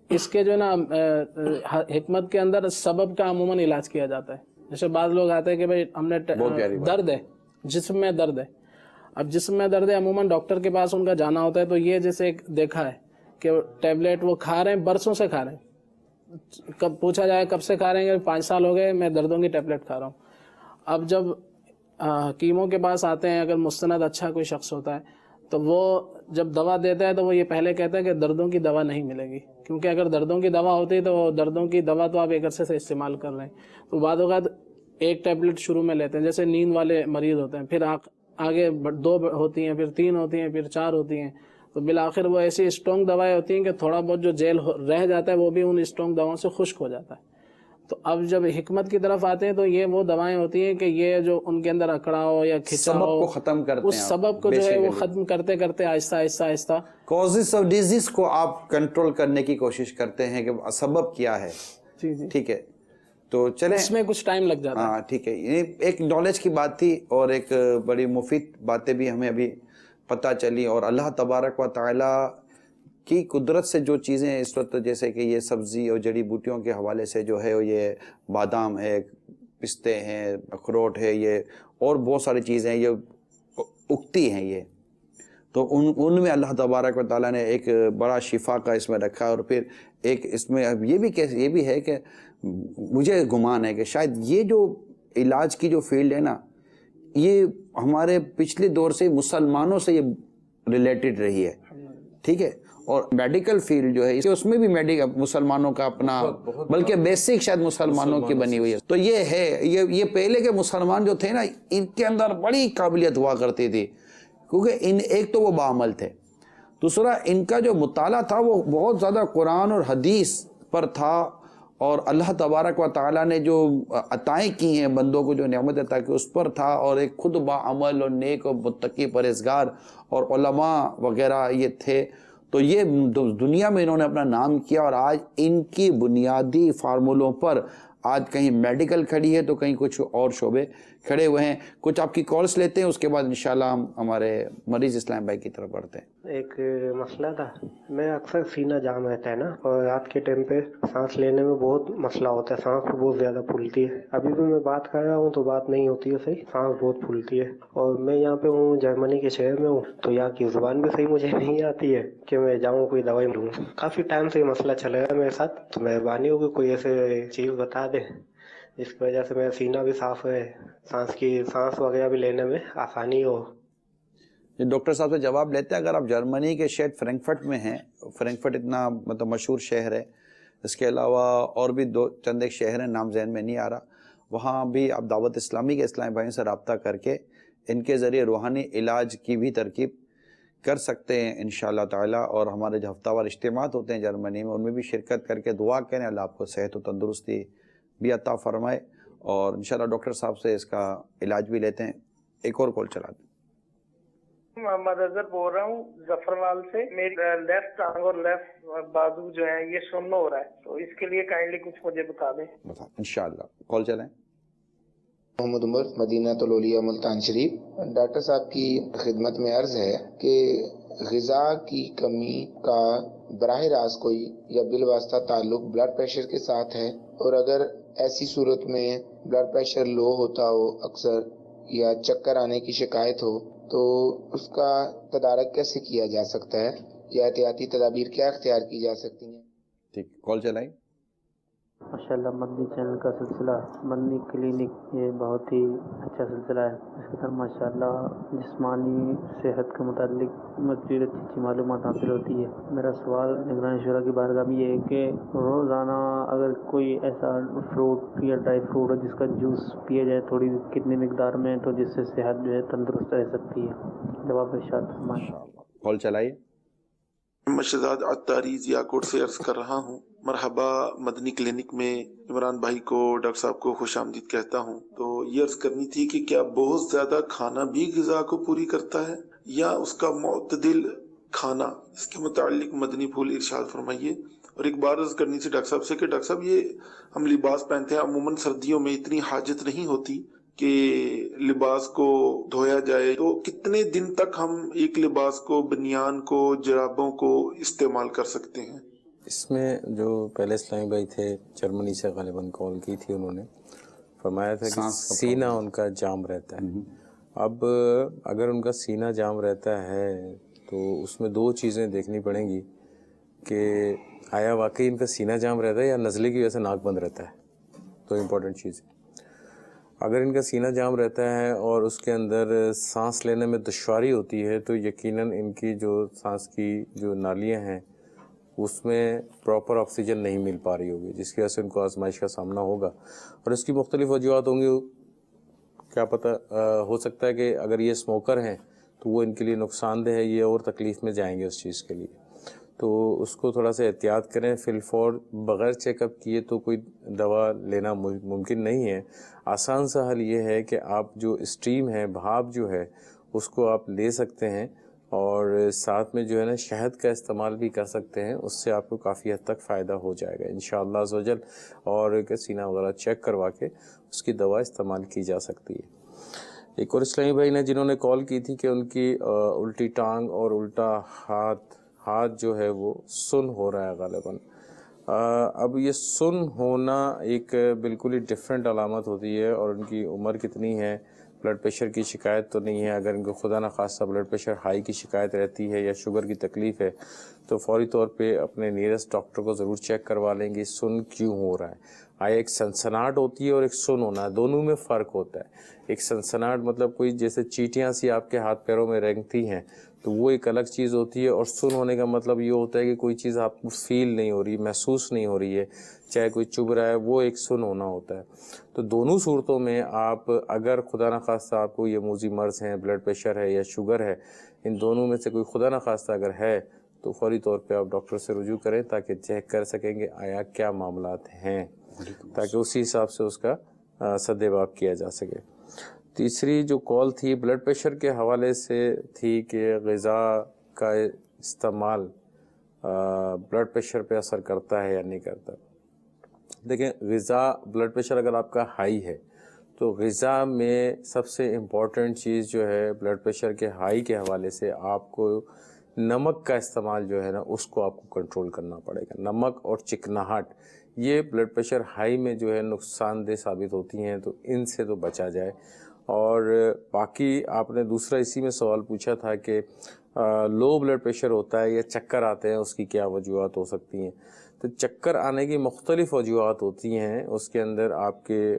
اس کے جو نا حکمت کے اندر سبب کا عموماً علاج کیا جاتا ہے. جیسے بعض لوگ آتے ہیں کہ بھائی ہم نے درد ہے, جسم میں درد ہے. اب جسم میں درد ہے عموماً ڈاکٹر کے پاس ان کا جانا ہوتا ہے, تو یہ جیسے دیکھا ہے کہ ٹیبلٹ وہ کھا رہے ہیں, برسوں سے کھا رہے ہیں. کب پوچھا جائے کب سے کھا رہے ہیں, 5 سال ہو گئے میں دردوں کی ٹیبلٹ کھا رہا ہوں. اب جب حکیموں کے پاس آتے ہیں, اگر مستند اچھا کوئی شخص ہوتا ہے تو وہ جب دوا دیتا ہے تو وہ یہ پہلے کہتا ہے کہ دردوں کی دوا نہیں ملے گی, کیونکہ اگر دردوں کی دوا ہوتی تو دردوں کی دوا تو آپ ایک عرصے سے استعمال کر رہے ہیں. تو بعض اوقات ایک ٹیبلٹ شروع میں لیتے ہیں، جیسے نیند والے مریض ہوتے ہیں، پھر آگے 2 ہوتی ہیں، پھر 3 ہوتی ہیں، پھر 4 ہوتی ہیں، تو بالآخر وہ ایسی اسٹرانگ دوائیں ہوتی ہیں کہ تھوڑا بہت جو جیل رہ جاتا ہے وہ بھی ان اسٹرانگ دواؤں سے خشک ہو جاتا ہے. تو اب جب حکمت کی طرف آتے ہیں تو یہ وہ دوائیں ہوتی ہیں کہ یہ جو ان کے اندر اکڑاؤ یا کھچاؤ سبب کو ختم کرتے اس ہیں، سبب کو جو ہے وہ ختم کرتے کرتے آہستہ آہستہ آہستہ کازز آف ڈیزیز کو آپ کنٹرول کرنے کی کوشش کرتے ہیں کہ سبب کیا ہے. جی جی ٹھیک ہے، تو چلیں اس میں کچھ ٹائم لگ جاتا ہے. ہاں ٹھیک ہے. یہ ایک نالج کی بات تھی اور ایک بڑی مفید باتیں بھی ہمیں ابھی پتہ چلی، اور اللہ تبارک و تعالی کی قدرت سے جو چیزیں اس وقت جیسے کہ یہ سبزی اور جڑی بوٹیوں کے حوالے سے جو ہے یہ بادام ہے، پستے ہیں، اخروٹ ہے، یہ اور بہت ساری چیزیں ہیں یہ اگتی ہیں، یہ تو ان میں اللہ تبارک و تعالیٰ نے ایک بڑا شفا کا اس میں رکھا. اور پھر ایک اس میں اب یہ بھی ہے کہ مجھے گمان ہے کہ شاید یہ جو علاج کی جو فیلڈ ہے نا، یہ ہمارے پچھلے دور سے مسلمانوں سے یہ ریلیٹڈ رہی ہے. ٹھیک ہے، اور میڈیکل فیلڈ جو ہے اس میں بھی مسلمانوں کا اپنا بلکہ بیسک شاید مسلمانوں کی بنی ہوئی ہے. تو یہ ہے یہ پہلے کے مسلمان جو تھے نا، ان کے اندر بڑی قابلیت ہوا کرتی تھی، کیونکہ ایک تو وہ باعمل تھے، دوسرا ان کا جو مطالعہ تھا وہ بہت زیادہ قرآن اور حدیث پر تھا، اور اللہ تبارک و تعالیٰ نے جو عطائیں کی ہیں بندوں کو، جو نعمت عطا کی اس پر تھا، اور ایک خود باعمل اور نیک اور متقی پرہیزگار اور علماء وغیرہ یہ تھے. تو یہ دنیا میں انہوں نے اپنا نام کیا، اور آج ان کی بنیادی فارمولوں پر آج کہیں میڈیکل کھڑی ہے تو کہیں کچھ اور شعبے کھڑے ہوئے ہیں. کچھ آپ کی کالس لیتے ہیں، اس کے بعد انشاءاللہ ہم ہمارے مریض اسلام بھائی کی طرف بڑھتے ہیں. ایک مسئلہ تھا، میں اکثر سینہ جام رہتا ہے نا، اور رات کے ٹائم پہ سانس لینے میں بہت مسئلہ ہوتا ہے، سانس بہت زیادہ پھولتی ہے. ابھی بھی میں بات کر رہا ہوں تو بات نہیں ہوتی ہے صحیح، سانس بہت پھولتی ہے. اور میں یہاں پہ ہوں، جرمنی کے شہر میں ہوں، تو یہاں کی زبان بھی صحیح مجھے نہیں آتی ہے کہ میں جاؤں کوئی دوائی لوں. کافی ٹائم سے یہ مسئلہ چل رہا ہے میرے ساتھ، تو مہربانی ہوگی کوئی ایسے چیز بتا دے جس کی وجہ سے میرا سینہ بھی صاف رہے، سانس وغیرہ بھی لینے میں آسانی ہو. ڈاکٹر صاحب سے جواب لیتے ہیں. اگر آپ جرمنی کے شہر فرینکفرٹ میں ہیں، فرینکفرٹ اتنا مطلب مشہور شہر ہے، اس کے علاوہ اور بھی چند ایک شہر ہیں، نام ذہن میں نہیں آ رہا، وہاں بھی آپ دعوت اسلامی کے اسلامی بھائیوں سے رابطہ کر کے ان کے ذریعے روحانی علاج کی بھی ترکیب کر سکتے ہیں انشاءاللہ تعالی. اور ہمارے جو ہفتہ وار اجتماعات ہوتے ہیں جرمنی میں، ان میں بھی شرکت کر کے دعا کریں، اللہ آپ کو صحت و تندرستی بھی عطا فرمائے، اور انشاءاللہ ڈاکٹر صاحب سے اس کا علاج بھی لیتے ہیں. ایک اور کال چلا دیں. محمد اظہر بول رہا ہوں ظفرلال سے. میری لیفٹ ٹانگ اور لیفٹ بازو جو ہے یہ سن ہو رہا ہے، تو اس کے لیے کائنڈلی کچھ مجھے بتا دیں. انشاءاللہ کال چلیں. محمد عمر، مدینہ الاولیاء ملتان شریف. ڈاکٹر صاحب کی خدمت میں عرض ہے کہ غذا کی کمی کا براہ راست کوئی یا بالواسطہ تعلق بلڈ پریشر کے ساتھ ہے، اور اگر ایسی صورت میں بلڈ پریشر لو ہوتا ہو اکثر یا چکر آنے کی شکایت ہو تو اس کا تدارک کیسے کیا جا سکتا ہے، یا احتیاطی تدابیر کیا اختیار کی جا سکتی ہیں؟ ٹھیک، کال چلائیں. ماشاءاللہ مدنی چینل کا سلسلہ مدنی کلینک یہ بہت ہی اچھا سلسلہ ہے. اس کے اندر ماشاءاللہ جسمانی صحت کے متعلق مزید اچھی معلومات حاصل ہوتی ہے. میرا سوال نگران شورا کی بارگاہ میں یہ ہے کہ روزانہ اگر کوئی ایسا فروٹ یا ڈرائی فروٹ ہے جس کا جوس پیا جائے تھوڑی کتنی مقدار میں، تو جس سے صحت جو ہے تندرست رہ سکتی ہے. جواب ارشاد فرمائیں. کال چلائیے. مشداد عطاری ضیاءکوٹ سے عرض کر رہا ہوں. مرحبا مدنی کلینک میں عمران بھائی کو، ڈاکٹر صاحب کو خوش آمدید کہتا ہوں. تو یہ عرض کرنی تھی کہ کیا بہت زیادہ کھانا بھی غذا کو پوری کرتا ہے، یا اس کا معتدل کھانا؟ اس کے متعلق مدنی پھول ارشاد فرمائیے. اور ایک بار عرض کرنی تھی ڈاکٹر صاحب سے کہ ڈاکٹر صاحب یہ ہم لباس پہنتے ہیں، عموماً سردیوں میں اتنی حاجت نہیں ہوتی کہ لباس کو دھویا جائے، تو کتنے دن تک ہم ایک لباس کو، بنیان کو، جرابوں کو استعمال کر سکتے ہیں؟ اس میں جو پہلے اسلامی بھائی تھے جرمنی سے غالباً کال کی تھی، انہوں نے فرمایا تھا کہ سینہ ان کا جام رہتا ہے. اب اگر ان کا سینہ جام رہتا ہے تو اس میں دو چیزیں دیکھنی پڑیں گی کہ آیا واقعی ان کا سینہ جام رہتا ہے یا نزلے کی وجہ سے ناک بند رہتا ہے. تو امپورٹنٹ چیز ہے. اگر ان کا سینہ جام رہتا ہے اور اس کے اندر سانس لینے میں دشواری ہوتی ہے تو یقیناً ان کی جو سانس کی جو نالیاں ہیں اس میں پراپر آکسیجن نہیں مل پا رہی ہوگی، جس کی وجہ سے ان کو آزمائش کا سامنا ہوگا، اور اس کی مختلف وجوہات ہوں گی. کیا پتہ ہو سکتا ہے کہ اگر یہ اسموکر ہیں تو وہ ان کے لیے نقصان دہ ہے، یہ اور تکلیف میں جائیں گے اس چیز کے لیے. تو اس کو تھوڑا سا احتیاط کریں. فی الفور بغیر چیک اپ کیے تو کوئی دوا لینا ممکن نہیں ہے. آسان سا حل یہ ہے کہ آپ جو اسٹیم ہے، بھاپ جو ہے، اس کو آپ لے سکتے ہیں، اور ساتھ میں جو ہے نا شہد کا استعمال بھی کر سکتے ہیں. اس سے آپ کو کافی حد تک فائدہ ہو جائے گا انشاءاللہ عز و جل. اور سینہ وغیرہ چیک کروا کے اس کی دوا استعمال کی جا سکتی ہے. ایک اور اسلامی بھائی نے جنہوں نے کال کی تھی کہ ان کی الٹی ٹانگ اور الٹا ہاتھ جو ہے وہ سن ہو رہا ہے غالباً. اب یہ سن ہونا ایک بالکل ہی ڈیفرنٹ علامت ہوتی ہے، اور ان کی عمر کتنی ہے، بلڈ پریشر کی شکایت تو نہیں ہے. اگر ان کو خدا نخواستہ بلڈ پریشر ہائی کی شکایت رہتی ہے یا شوگر کی تکلیف ہے تو فوری طور پہ اپنے نیئرسٹ ڈاکٹر کو ضرور چیک کروا لیں گے سن کیوں ہو رہا ہے. ایک سنسناہٹ ہوتی ہے اور ایک سن ہونا ہے، دونوں میں فرق ہوتا ہے. ایک سنسناہٹ مطلب کوئی جیسے چیٹیاں سی آپ کے ہاتھ پیروں میں رینگتی ہیں تو وہ ایک الگ چیز ہوتی ہے، اور سن ہونے کا مطلب یہ ہوتا ہے کہ کوئی چیز آپ کو فیل نہیں ہو رہی، محسوس نہیں ہو رہی ہے، چاہے کوئی چبھ رہا ہے، وہ ایک سن ہونا ہوتا ہے. تو دونوں صورتوں میں آپ اگر خدا نخواستہ آپ کو یہ موذی مرض ہیں، بلڈ پریشر ہے یا شوگر ہے، ان دونوں میں سے کوئی خدا نخواستہ اگر ہے تو فوری طور پہ آپ ڈاکٹر سے رجوع کریں تاکہ چیک کر سکیں گے آیا کیا معاملات ہیں، تاکہ اسی حساب سے اس کا سد باب کیا جا سکے. تیسری جو کال تھی بلڈ پریشر کے حوالے سے تھی کہ غذا کا استعمال بلڈ پریشر پہ اثر کرتا ہے یا نہیں کرتا. دیکھیں غذا بلڈ پریشر اگر آپ کا ہائی ہے تو غذا میں سب سے امپورٹنٹ چیز جو ہے بلڈ پریشر کے ہائی کے حوالے سے آپ کو نمک کا استعمال جو ہے نا اس کو آپ کو کنٹرول کرنا پڑے گا. نمک اور چکناہٹ یہ بلڈ پریشر ہائی میں جو ہے نقصان دہ ثابت ہوتی ہیں، تو ان سے تو بچا جائے. اور باقی آپ نے دوسرا اسی میں سوال پوچھا تھا کہ لو بلڈ پریشر ہوتا ہے یا چکر آتے ہیں، اس کی کیا وجوہات ہو سکتی ہیں. تو چکر آنے کی مختلف وجوہات ہوتی ہیں. اس کے اندر آپ کے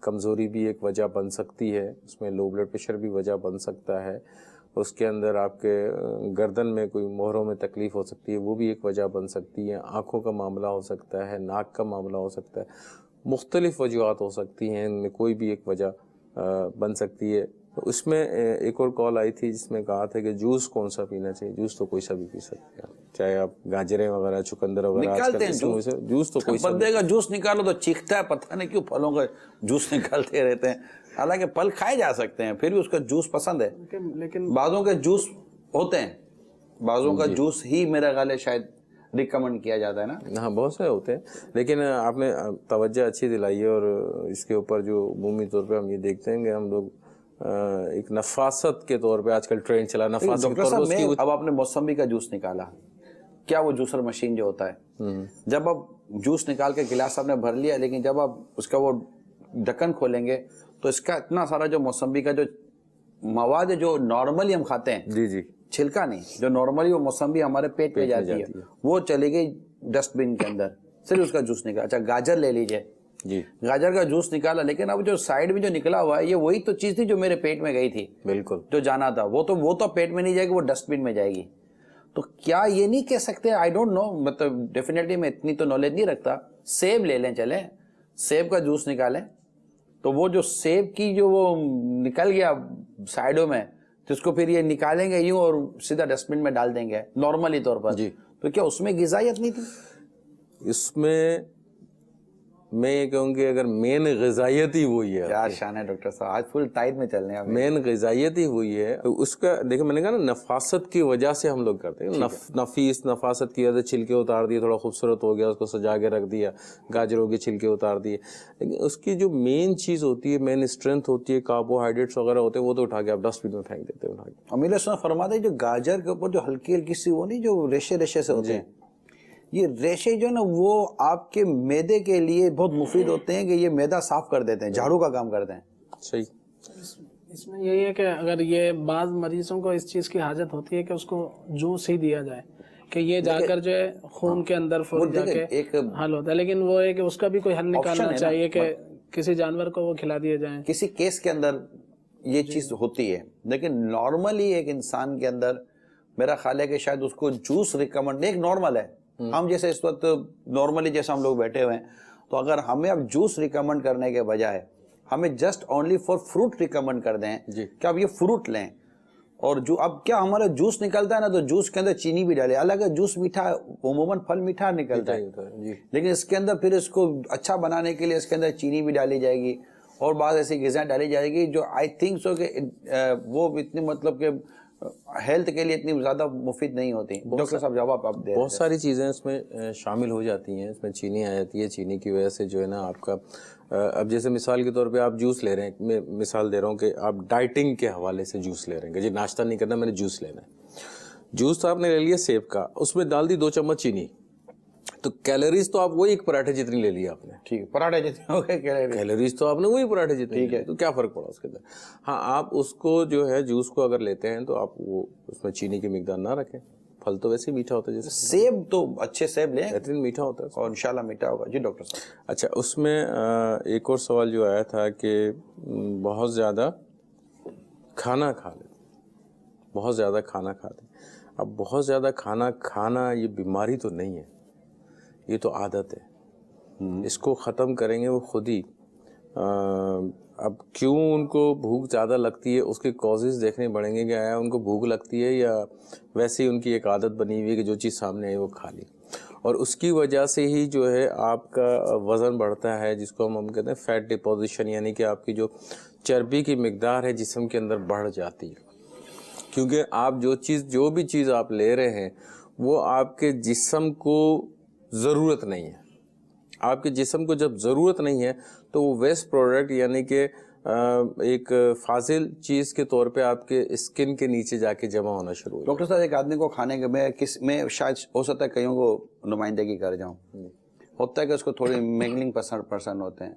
کمزوری بھی ایک وجہ بن سکتی ہے، اس میں لو بلڈ پریشر بھی وجہ بن سکتا ہے. اس کے اندر آپ کے گردن میں کوئی مہروں میں تکلیف ہو سکتی ہے، وہ بھی ایک وجہ بن سکتی ہے. آنکھوں کا معاملہ ہو سکتا ہے، ناک کا معاملہ ہو سکتا ہے. مختلف وجوہات ہو سکتی ہیں، ان میں کوئی بھی ایک وجہ بن سکتی ہے. اس میں ایک اور کال آئی تھی جس میں کہا تھا کہ جوس کون سا پینا چاہیے. جوس تو کوئی سا بھی پی سکتے ہیں، چاہے آپ گاجریں وغیرہ چقندر وغیرہ نکالتے ہیں جوس تو کوئی بندے کا جوس نکالو تو چیختا ہے، پتہ نہیں کیوں پھلوں کا جوس نکالتے رہتے ہیں. حالانکہ پھل کھائے جا سکتے ہیں، پھر بھی اس کا جوس پسند ہے. لیکن بعضوں کے جوس ہوتے ہیں، بعضوں کا جوس ہی میرا خیال ہے شاید ریکمنڈ کیا جاتا ہے نا. ہاں بہت سے ہوتے ہیں، لیکن آپ نے توجہ اچھی دلائی ہے. اور اس کے اوپر جو عمومی طور پہ ہم یہ دیکھتے ہیں کہ ہم لوگ ایک نفاست کے طور پہ آج کل ٹرینڈ چلا نفاست کے طور پہ. اب آپ نے موسمی کا جوس نکالا، کیا وہ جوسر مشین جو ہوتا ہے، جب آپ جوس نکال کے گلاس آپ نے بھر لیا، لیکن جب آپ اس کا وہ ڈھکن کھولیں گے تو اس کا اتنا سارا جو موسمی کا جو مواد ہے جو نارملی ہم کھاتے ہیں، جی جی چھلکا نہیں، جو نارملی وہ موسمی ہمارے پیٹ میں جاتی ہے، وہ چلی گئی ڈسٹ بن کے اندر، صرف اس کا جوس نکالا. اچھا گاجر لے لیجئے، جی گاجر کا جوس نکالا، لیکن اب جو سائیڈ میں جو نکلا ہوا ہے یہ وہی تو چیز تھی جو میرے پیٹ میں گئی تھی، بالکل جو جانا تھا. وہ تو پیٹ میں نہیں جائے گی، وہ ڈسٹ بن میں جائے گی. تو کیا یہ نہیں کہہ سکتے، آئی ڈونٹ نو، مطلب ڈیفینیٹلی میں اتنی تو نالج نہیں رکھتا. سیب لے لیں، چلیں سیب کا جوس نکالیں تو وہ جو سیب کی جو وہ نکل گیا سائیڈوں میں، تو اس کو پھر یہ نکالیں گے یوں اور سیدھا ڈسٹ بن میں ڈال دیں گے نارملی طور پر. جی تو کیا اس میں غذائیت نہیں تھی؟ اس میں میں یہ کہوں کہ اگر مین غذائیت ہی وہی ہے، کیا شان ہے ڈاکٹر صاحب، آج فل ٹائٹ میں چل رہے ہیں. مین غذائیت ہی ہوئی ہے اس کا. دیکھیں میں نے کہا نا نفاست کی وجہ سے ہم لوگ کرتے ہیں. نفاست کی وجہ سے چھلکے اتار دیے، تھوڑا خوبصورت ہو گیا، اس کو سجا کے رکھ دیا، گاجروں کے چھلکے اتار دیے. لیکن اس کی جو مین چیز ہوتی ہے، مین اسٹرینتھ ہوتی ہے، کاربوہائیڈریٹس وغیرہ ہوتے ہیں، وہ تو اٹھا کے آپ ڈسٹ بن میں پھینک دیتے ہیں. امیر حسن فرماتے ہیں جو گاجر کے اوپر جو ہلکی ہلکی سی وہ نہیں جو ریشے ریشے سے ہوتے ہیں، یہ ریشے جو ہے نا وہ آپ کے معدے کے لیے بہت مفید ہوتے ہیں کہ یہ معدہ صاف کر دیتے ہیں، جھاڑو کا کام کرتے ہیں. صحیح. اس میں یہی ہے کہ اگر یہ بعض مریضوں کو اس چیز کی حاجت ہوتی ہے کہ اس کو جوس ہی دیا جائے کہ یہ جا کر جو ہے خون کے اندر جا کے حل ہوتا ہے. لیکن وہ ہے کہ اس کا بھی کوئی حل نکالنا چاہیے کہ کسی جانور کو وہ کھلا دیے جائیں. کسی کیس کے اندر یہ چیز ہوتی ہے، لیکن نارملی ایک انسان کے اندر میرا خیال ہے کہ شاید اس کو جوس ریکمنڈ ایک نارمل ہے, ہم جیسے اس وقت نارملی جیسے ہم لوگ بیٹھے ہوئے ہیں, تو اگر ہمیں اب جوس ریکمنڈ کرنے کے بجائے ہمیں just only for fruit recommend کر دیں کہ آپ یہ فروٹ لیں, اور جو اب کیا ہمارا جوس نکلتا ہے نا, تو جوس کے اندر چینی بھی ڈالے, الگ جوس میٹھا, عموماً پھل میٹھا نکلتا ہے, لیکن اس کے اندر پھر اس کو اچھا بنانے کے لیے اس کے اندر چینی بھی ڈالی جائے گی اور بعض ایسی غذائیں ڈالی جائے گی جو آئی تھنک سو کہ وہ اتنی مطلب کہ ہیلتھ کے لیے اتنی زیادہ مفید نہیں ہوتی. ڈاکٹر صاحب جواب آپ دیں. بہت ساری چیزیں اس میں شامل ہو جاتی ہیں, اس میں چینی آ جاتی ہے, چینی کی وجہ سے جو ہے نا آپ کا اب جیسے مثال کے طور پہ آپ جوس لے رہے ہیں, میں مثال دے رہا ہوں کہ آپ ڈائٹنگ کے حوالے سے جوس لے رہے ہیں کہ جی ناشتہ نہیں کرنا, میں نے جوس لینا ہے. جوس تو آپ نے لے لیا سیب کا, اس میں ڈال دی 2 چمچ چینی, تو کیلوریز تو آپ وہی ایک پراٹھے جتنی لے لیا آپ نے. ٹھیک ہے, پراٹھے جتنے ہو گئے کیلوریز تو آپ نے وہی پراٹھے جتنے, ٹھیک ہے, تو کیا فرق پڑا اس کے اندر. ہاں آپ اس کو جو ہے جوس کو اگر لیتے ہیں تو آپ وہ اس میں چینی کی مقدار نہ رکھیں. پھل تو ویسے میٹھا ہوتا ہے, جیسے سیب تو اچھے سیب لیں, بہترین میٹھا ہوتا ہے اور انشاءاللہ میٹھا ہوگا. جی ڈاکٹر صاحب. اچھا, اس میں ایک اور سوال جو آیا تھا کہ بہت زیادہ کھانا کھا لیتے, بہت زیادہ کھانا کھاتے. اب بہت زیادہ کھانا کھانا یہ بیماری تو نہیں ہے, یہ تو عادت ہے. اس کو ختم کریں گے وہ خود ہی. اب کیوں ان کو بھوک زیادہ لگتی ہے, اس کے کازز دیکھنے پڑیں گے کہ آیا ان کو بھوک لگتی ہے یا ویسے ہی ان کی ایک عادت بنی ہوئی ہے کہ جو چیز سامنے آئی وہ کھا لی, اور اس کی وجہ سے ہی جو ہے آپ کا وزن بڑھتا ہے, جس کو ہم کہتے ہیں فیٹ ڈپوزیشن, یعنی کہ آپ کی جو چربی کی مقدار ہے جسم کے اندر بڑھ جاتی ہے. کیونکہ آپ جو بھی چیز آپ لے رہے ہیں وہ آپ کے جسم کو ضرورت نہیں ہے. آپ کے جسم کو جب ضرورت نہیں ہے تو وہ ویسٹ پروڈکٹ یعنی کہ ایک فاضل چیز کے طور پہ آپ کے اسکن کے نیچے جا کے جمع ہونا شروع ہو. ڈاکٹر صاحب ایک آدمی کو کھانے کے میں شاید ہو سکتا ہے کئیوں کو نمائندگی کر جاؤں, ہوتا ہے کہ اس کو تھوڑی مینگلنگ پرسن ہوتے ہیں,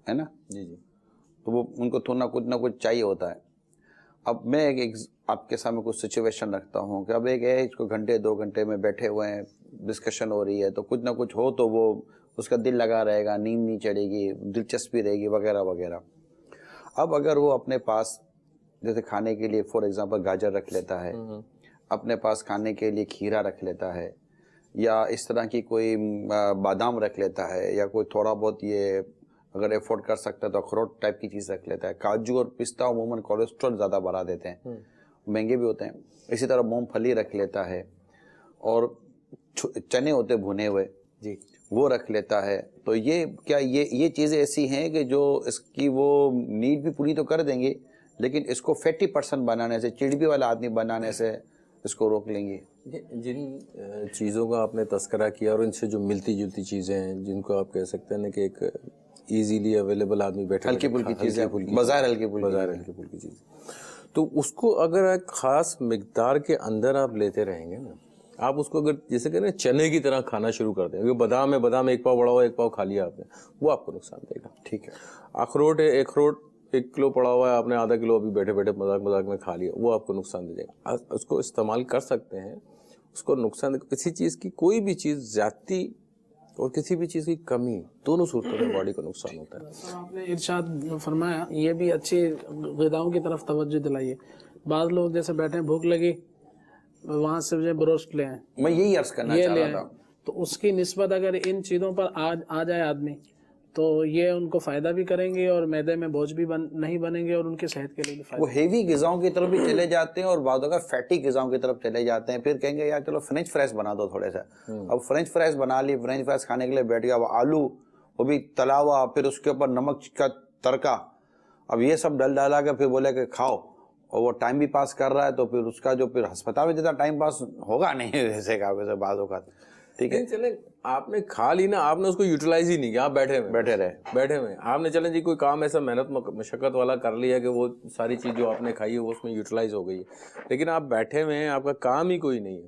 ہے نا, جی جی, تو وہ ان کو تھوڑا کچھ نہ کچھ چاہیے ہوتا ہے. اب میں ایک آپ کے سامنے کچھ سچویشن رکھتا ہوں کہ اب ایک ہے اس کو گھنٹے 2 گھنٹے میں بیٹھے ہوئے ہیں, ڈسکشن ہو رہی ہے, تو کچھ نہ کچھ ہو تو وہ اس کا دل لگا رہے گا, نیند نہیں چڑھے گی, دلچسپی رہے گی وغیرہ وغیرہ. اب اگر وہ اپنے پاس جیسے کھانے کے لیے فار ایگزامپل گاجر رکھ لیتا ہے, اپنے پاس کھانے کے لیے کھیرا رکھ لیتا ہے, یا اس طرح کی کوئی بادام رکھ لیتا ہے, یا کوئی تھوڑا بہت یہ اگر افورڈ کر سکتا ہے تو اخروٹ ٹائپ کی چیز رکھ لیتا ہے. کاجو اور پستہ عموماً کولیسٹرول زیادہ بڑھا دیتے ہیں, مہنگے بھی ہوتے ہیں. اسی طرح مونگ پھلی رکھ لیتا ہے, اور چنے ہوتے بھنے ہوئے, جی, وہ رکھ لیتا ہے. تو یہ کیا یہ چیزیں ایسی ہیں کہ جو اس کی وہ نیڈ بھی پوری تو کر دیں گے, لیکن اس کو فیٹی پرسن بنانے سے, چڑبی والا آدمی بنانے سے اس کو روک لیں گے. جن چیزوں کا آپ نے تذکرہ کیا اور ان سے جو ملتی جلتی چیزیں ہیں جن کو آپ کہہ سکتے ہیں کہ ایک ایزیلی اویلیبل آدمی بیٹھے, ہلکی پھلکی چیزیں, بظاہر ہلکی پھلکی چیز, تو اس کو اگر ایک خاص مقدار کے اندر آپ لیتے رہیں گے نا, آپ اس کو اگر جیسے کہ نا چنے کی طرح کھانا شروع کر دیں, کیونکہ بادام ہے, بادام 1 پاؤ بڑا ہوا 1 پاؤ کھا لیا آپ نے, وہ آپ کو نقصان دے گا. ٹھیک ہے. اخروٹ ہے, اخروٹ 1 کلو پڑا ہوا ہے, آپ نے آدھا کلو ابھی بیٹھے بیٹھے مذاق میں کھا لیا, وہ آپ کو نقصان دے گا. اس کو استعمال کر سکتے ہیں, اس کو نقصان دے. کسی چیز کی کوئی بھی چیز زیادتی اور کسی بھی چیز کی کمی, دونوں صورتوں میں باڈی کو نقصان ہوتا ہے. آپ نے ارشاد فرمایا, یہ بھی اچھی غذاؤں کی طرف توجہ دلائیے. بعض لوگ جیسے بیٹھے ہیں, بھوک لگی, وہاں سے جو بروسٹ لے آئیں, میں یہی عرض کرنا چاہ رہا تھا, تو اس کی نسبت اگر ان چیزوں پر آ جائے آدمی, تو یہ ان کو فائدہ بھی کریں گے اور معدے میں بوجھ بھی نہیں بنیں گے, اور ان کی صحت کے لیے بھی فائدہ. وہ ہیوی غذاؤں کی طرف بھی چلے جاتے ہیں اور بعض اوقات فیٹی غذاؤں کی طرف چلے جاتے ہیں. پھر کہیں گے یار چلو فرینچ فرائز بنا دو تھوڑے سا. اب فرینچ فرائز بنا لی, فرینچ فرائز کھانے کے لیے بیٹھ گیا, وہ آلو وہ بھی تلا ہوا, پھر اس کے اوپر نمک کا تڑکا, اب یہ سب ڈالا کے پھر بولے کہ کھاؤ, اور وہ ٹائم بھی پاس کر رہا ہے, تو پھر اس کا جو پھر ہسپتال میں جتنا ٹائم پاس ہوگا نہیں ویسے کا ویسے بعض اوقات. ٹھیک ہے, چلیں آپ نے کھا لی نا, آپ نے اس کو یوٹیلائز ہی نہیں کیا, آپ بیٹھے رہے, آپ نے چلیں جی کوئی کام ایسا محنت مشقت والا کر لیا کہ وہ ساری چیز جو آپ نے کھائی ہے وہ اس میں یوٹیلائز ہو گئی ہے, لیکن آپ بیٹھے ہوئے ہیں, آپ کا کام ہی کوئی نہیں ہے,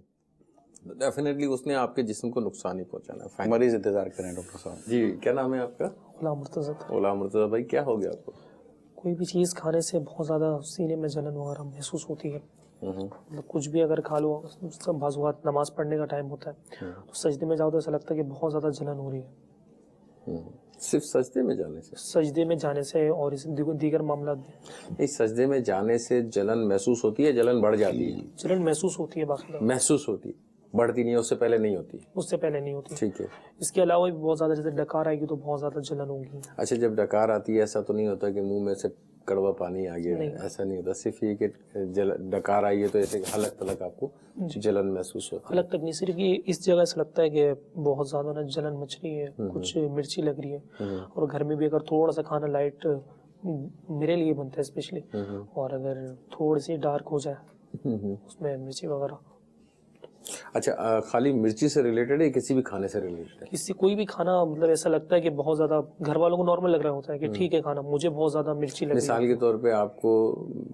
ڈیفینیٹلی اس نے آپ کے جسم کو نقصان ہی پہنچانا ہے. مریض انتظار کریں ڈاکٹر صاحب. جی, کیا نام ہے آپ کا؟ غلام مرتضیٰ. غلام مرتضیٰ بھائی, کیا ہو گیا آپ کو؟ کوئی بھی چیز کھانے سے بہت زیادہ سینے میں جلن وغیرہ محسوس ہوتی ہے. مطلب کچھ بھی اگر کھا لو, بعض اوقات نماز پڑھنے کا ٹائم ہوتا ہے تو سجدے میں جاؤ تو ایسا لگتا ہے کہ بہت زیادہ جلن ہو رہی ہے. صرف سجدے میں جانے سے؟ سجدے میں جانے سے اور اس دیگر معاملات بھی. اس سجدے میں جانے سے جلن محسوس ہوتی ہے, جلن بڑھ جاتی ہے؟ جلن محسوس ہوتی ہے باقاعدہ. محسوس ہوتی ہے, بڑھتی نہیں ہے, اس سے پہلے نہیں ہوتی؟ اس سے پہلے نہیں ہوتی. ٹھیک ہے. اس کے علاوہ بھی بہت زیادہ جیسے ڈکار آئے گی تو بہت زیادہ جلن ہوگی. اچھا, جب ڈکار آتی ہے ایسا تو نہیں ہوتا کہ منہ میں سے کڑوا پانی آ گیا؟ ایسا نہیں ہوتا, صرف یہ کہ ڈکار آئی ہے تو ایسے حلق تلق آپ کو جلن محسوس ہوتی ہے؟ حلق تک نہیں, صرف یہ اس جگہ سے لگتا ہے کہ بہت زیادہ نا جلن مچ رہی ہے, کچھ مرچی لگ رہی ہے. اور گھر میں بھی اگر تھوڑا سا کھانا لائٹ میرے لیے بنتا ہے اسپیشلی, اور اگر تھوڑی سی ڈارک ہو جائے اس میں مرچی وغیرہ. اچھا, خالی مرچی سے ریلیٹڈ ہے کسی بھی کھانے سے ریلیٹڈ ہے؟ کسی کوئی بھی کھانا, مطلب ایسا لگتا ہے کہ بہت زیادہ گھر والوں کو نارمل لگ رہا ہوتا ہے کہ ٹھیک ہے کھانا, مجھے بہت زیادہ مرچی لگ رہی ہے. مثال کے طور پہ آپ کو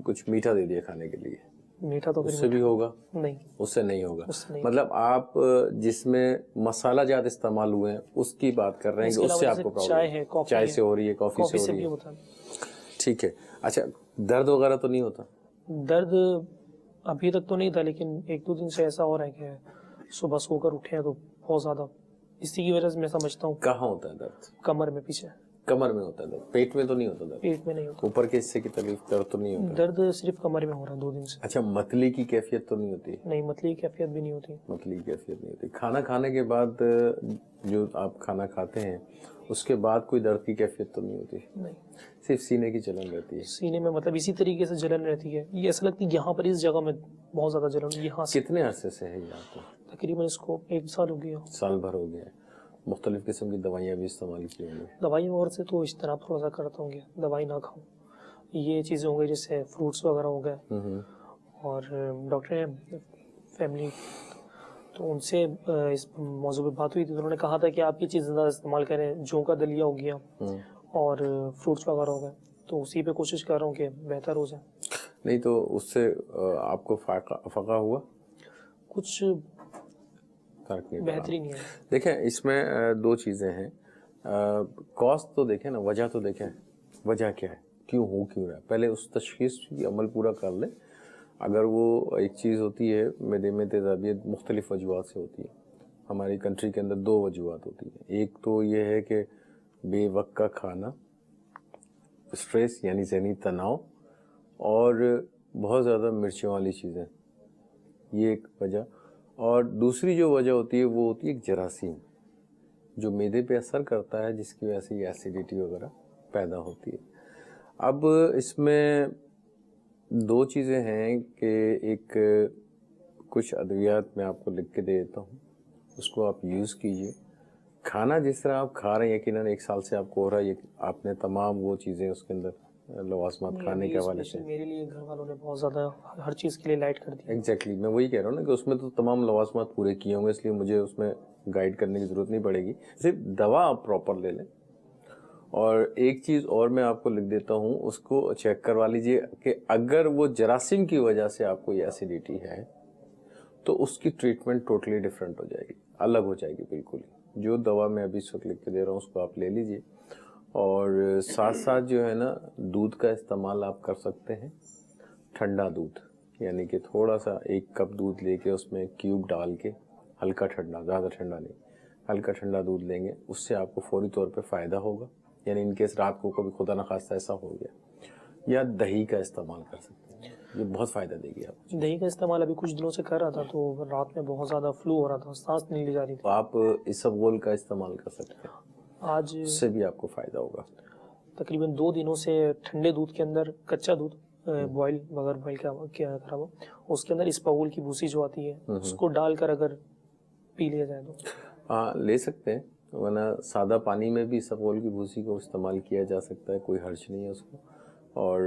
کچھ میٹھا دے دیا کھانے کے لیے, میٹھا تو اس سے بھی ہوگا؟ نہیں, اس سے نہیں ہوگا. مطلب آپ جس میں اچھا جات استعمال ہوئے ہیں اس کی بات کر رہے ہیں کہ اس سے آپ کو پرابلم چائے سے ہو رہی ہے, کافی سے ہو رہی ہے. ٹھیک ہے. اچھا, درد وغیرہ تو نہیں ہوتا؟ درد ابھی تک تو نہیں تھا, لیکن ایک دو دن سے ایسا ہو رہا ہے کہ صبح سو کر اٹھے ہیں تو بہت زیادہ, اسی کی وجہ سے میں سمجھتا ہوں. کہاں ہوتا ہے درد؟ کمر میں پیچھے. کمر میں ہوتا ہے درد, پیٹ میں تو نہیں ہوتا درد؟ پیٹ میں نہیں ہوتا. اوپر کے حصے کی تکلیف درد تو نہیں ہوتا؟ درد صرف کمر میں ہو رہا ہے 2 دن سے. اچھا, متلی کی کیفیت تو نہیں ہوتی؟ نہیں, متلی کی کیفیت بھی نہیں ہوتی. متلی کی کیفیت نہیں ہوتی. کھانا کھانے کے بعد جو آپ کھانا کھاتے ہیں اس کے بعد کوئی درد کی کیفیت تو نہیں ہوتی؟ نہیں, صرف سینے کی جلن رہتی ہے. سینے میں مطلب اسی طریقے سے جلن رہتی ہے. یہ ایسا لگتی ہے یہاں پر اس جگہ میں بہت زیادہ جلن. یہاں سے کتنے عرصے سے ہے یہ آپ کو؟ تقریباً اس کو 1 سال ہو گیا. سال بھر ہو گیا ہے. مختلف قسم کی دوائیاں بھی استعمال کی ہوں گی؟ دوائی وغیرہ سے تو اجتناب تھوڑا سا کرتا ہوں گے, دوائی نہ کھاؤں. یہ چیزیں ہو گئی جیسے فروٹس وغیرہ ہو گئے, اور ڈاکٹر ہیں فیملی, تو ان سے اس موضوع پہ بات ہوئی تھی. انہوں نے کہا تھا کہ آپ یہ چیز زیادہ استعمال کریں, جو کا دلیا ہو گیا اور فروٹس وغیرہ ہو گئے, تو اسی پہ کوشش کر رہا ہوں کہ بہتر ہو جائے. نہیں تو اس سے آپ کو فقہ ہوا؟ کچھ بہتری نہیں ہے. دیکھیں, اس میں 2 چیزیں ہیں. کاسٹ تو دیکھیں نا, وجہ تو دیکھیں, وجہ کیا ہے, کیوں رہا ہے. پہلے اس تشخیص کی عمل پورا کر لیں. اگر وہ ایک چیز ہوتی ہے معدے میں تیزابیت مختلف وجوہات سے ہوتی ہے. ہماری کنٹری کے اندر 2 وجوہات ہوتی ہیں. ایک تو یہ ہے کہ بے وقت کا کھانا, اسٹریس یعنی ذہنی تناؤ, اور بہت زیادہ مرچوں والی چیزیں, یہ ایک وجہ. اور دوسری جو وجہ ہوتی ہے وہ ہوتی ہے ایک جراثیم جو معدے پہ اثر کرتا ہے, جس کی وجہ سے یہ ایسیڈیٹی وغیرہ پیدا ہوتی ہے. اب اس میں 2 چیزیں ہیں کہ ایک کچھ ادویات میں آپ کو لکھ کے دے دیتا ہوں, اس کو آپ یوز کیجئے. کھانا جس طرح آپ کھا رہے ہیں, یقیناً 1 سال سے آپ کو ہو رہا ہے, آپ نے تمام وہ چیزیں اس کے اندر لوازمات کھانے کے حوالے سے, میرے لیے گھر والوں نے بہت زیادہ ہر چیز کے لیے لائٹ کر دی. ایگزیکٹلی, میں وہی کہہ رہا ہوں نا کہ اس میں تو تمام لوازمات پورے کیے ہوں گے, اس لیے مجھے اس میں گائیڈ کرنے کی ضرورت نہیں پڑے گی. صرف دوا آپ پراپر لے لیں. اور ایک چیز اور میں آپ کو لکھ دیتا ہوں, اس کو چیک کروا لیجئے کہ اگر وہ جراثیم کی وجہ سے آپ کو یہ ایسیڈیٹی ہے تو اس کی ٹریٹمنٹ ٹوٹلی ڈفرینٹ ہو جائے گی, الگ ہو جائے گی بالکل. جو دوا میں ابھی اس وقت لکھ کے دے رہا ہوں اس کو آپ لے لیجئے. اور ساتھ ساتھ جو ہے نا, دودھ کا استعمال آپ کر سکتے ہیں, ٹھنڈا دودھ, یعنی کہ تھوڑا سا 1 کپ دودھ لے کے اس میں کیوب ڈال کے, ہلکا ٹھنڈا, زیادہ ٹھنڈا نہیں, ہلکا ٹھنڈا دودھ لیں گے, اس سے آپ کو فوری طور پہ فائدہ ہوگا. یعنی ان کیس رات کو کبھی خدا نخواستہ ایسا ہو گیا, یا دہی کا استعمال کر سکتے ہیں, یہ بہت فائدہ دے گی آپ. دہی کا استعمال ابھی کچھ دنوں سے کر رہا تھا تو رات میں بہت زیادہ فلو ہو رہا تھا, سانس نہیں لی جا رہی تھی. آپ اسبغول کا استعمال کر سکتے ہیں, آج اس سے بھی آپ کو فائدہ ہوگا. تقریباً 2 دنوں سے ٹھنڈے دودھ کے اندر, کچا دودھ بوائل بغیر بوائل کیا کرا ہوا, اس کے اندر اسپغول کی بھوسی جو آتی ہے اس کو ڈال کر اگر پی لیا جائے تو لے سکتے ہیں, ورنہ سادہ پانی میں بھی اسبغول کی بھوسی کو استعمال کیا جا سکتا ہے, کوئی حرج نہیں ہے اس کو. اور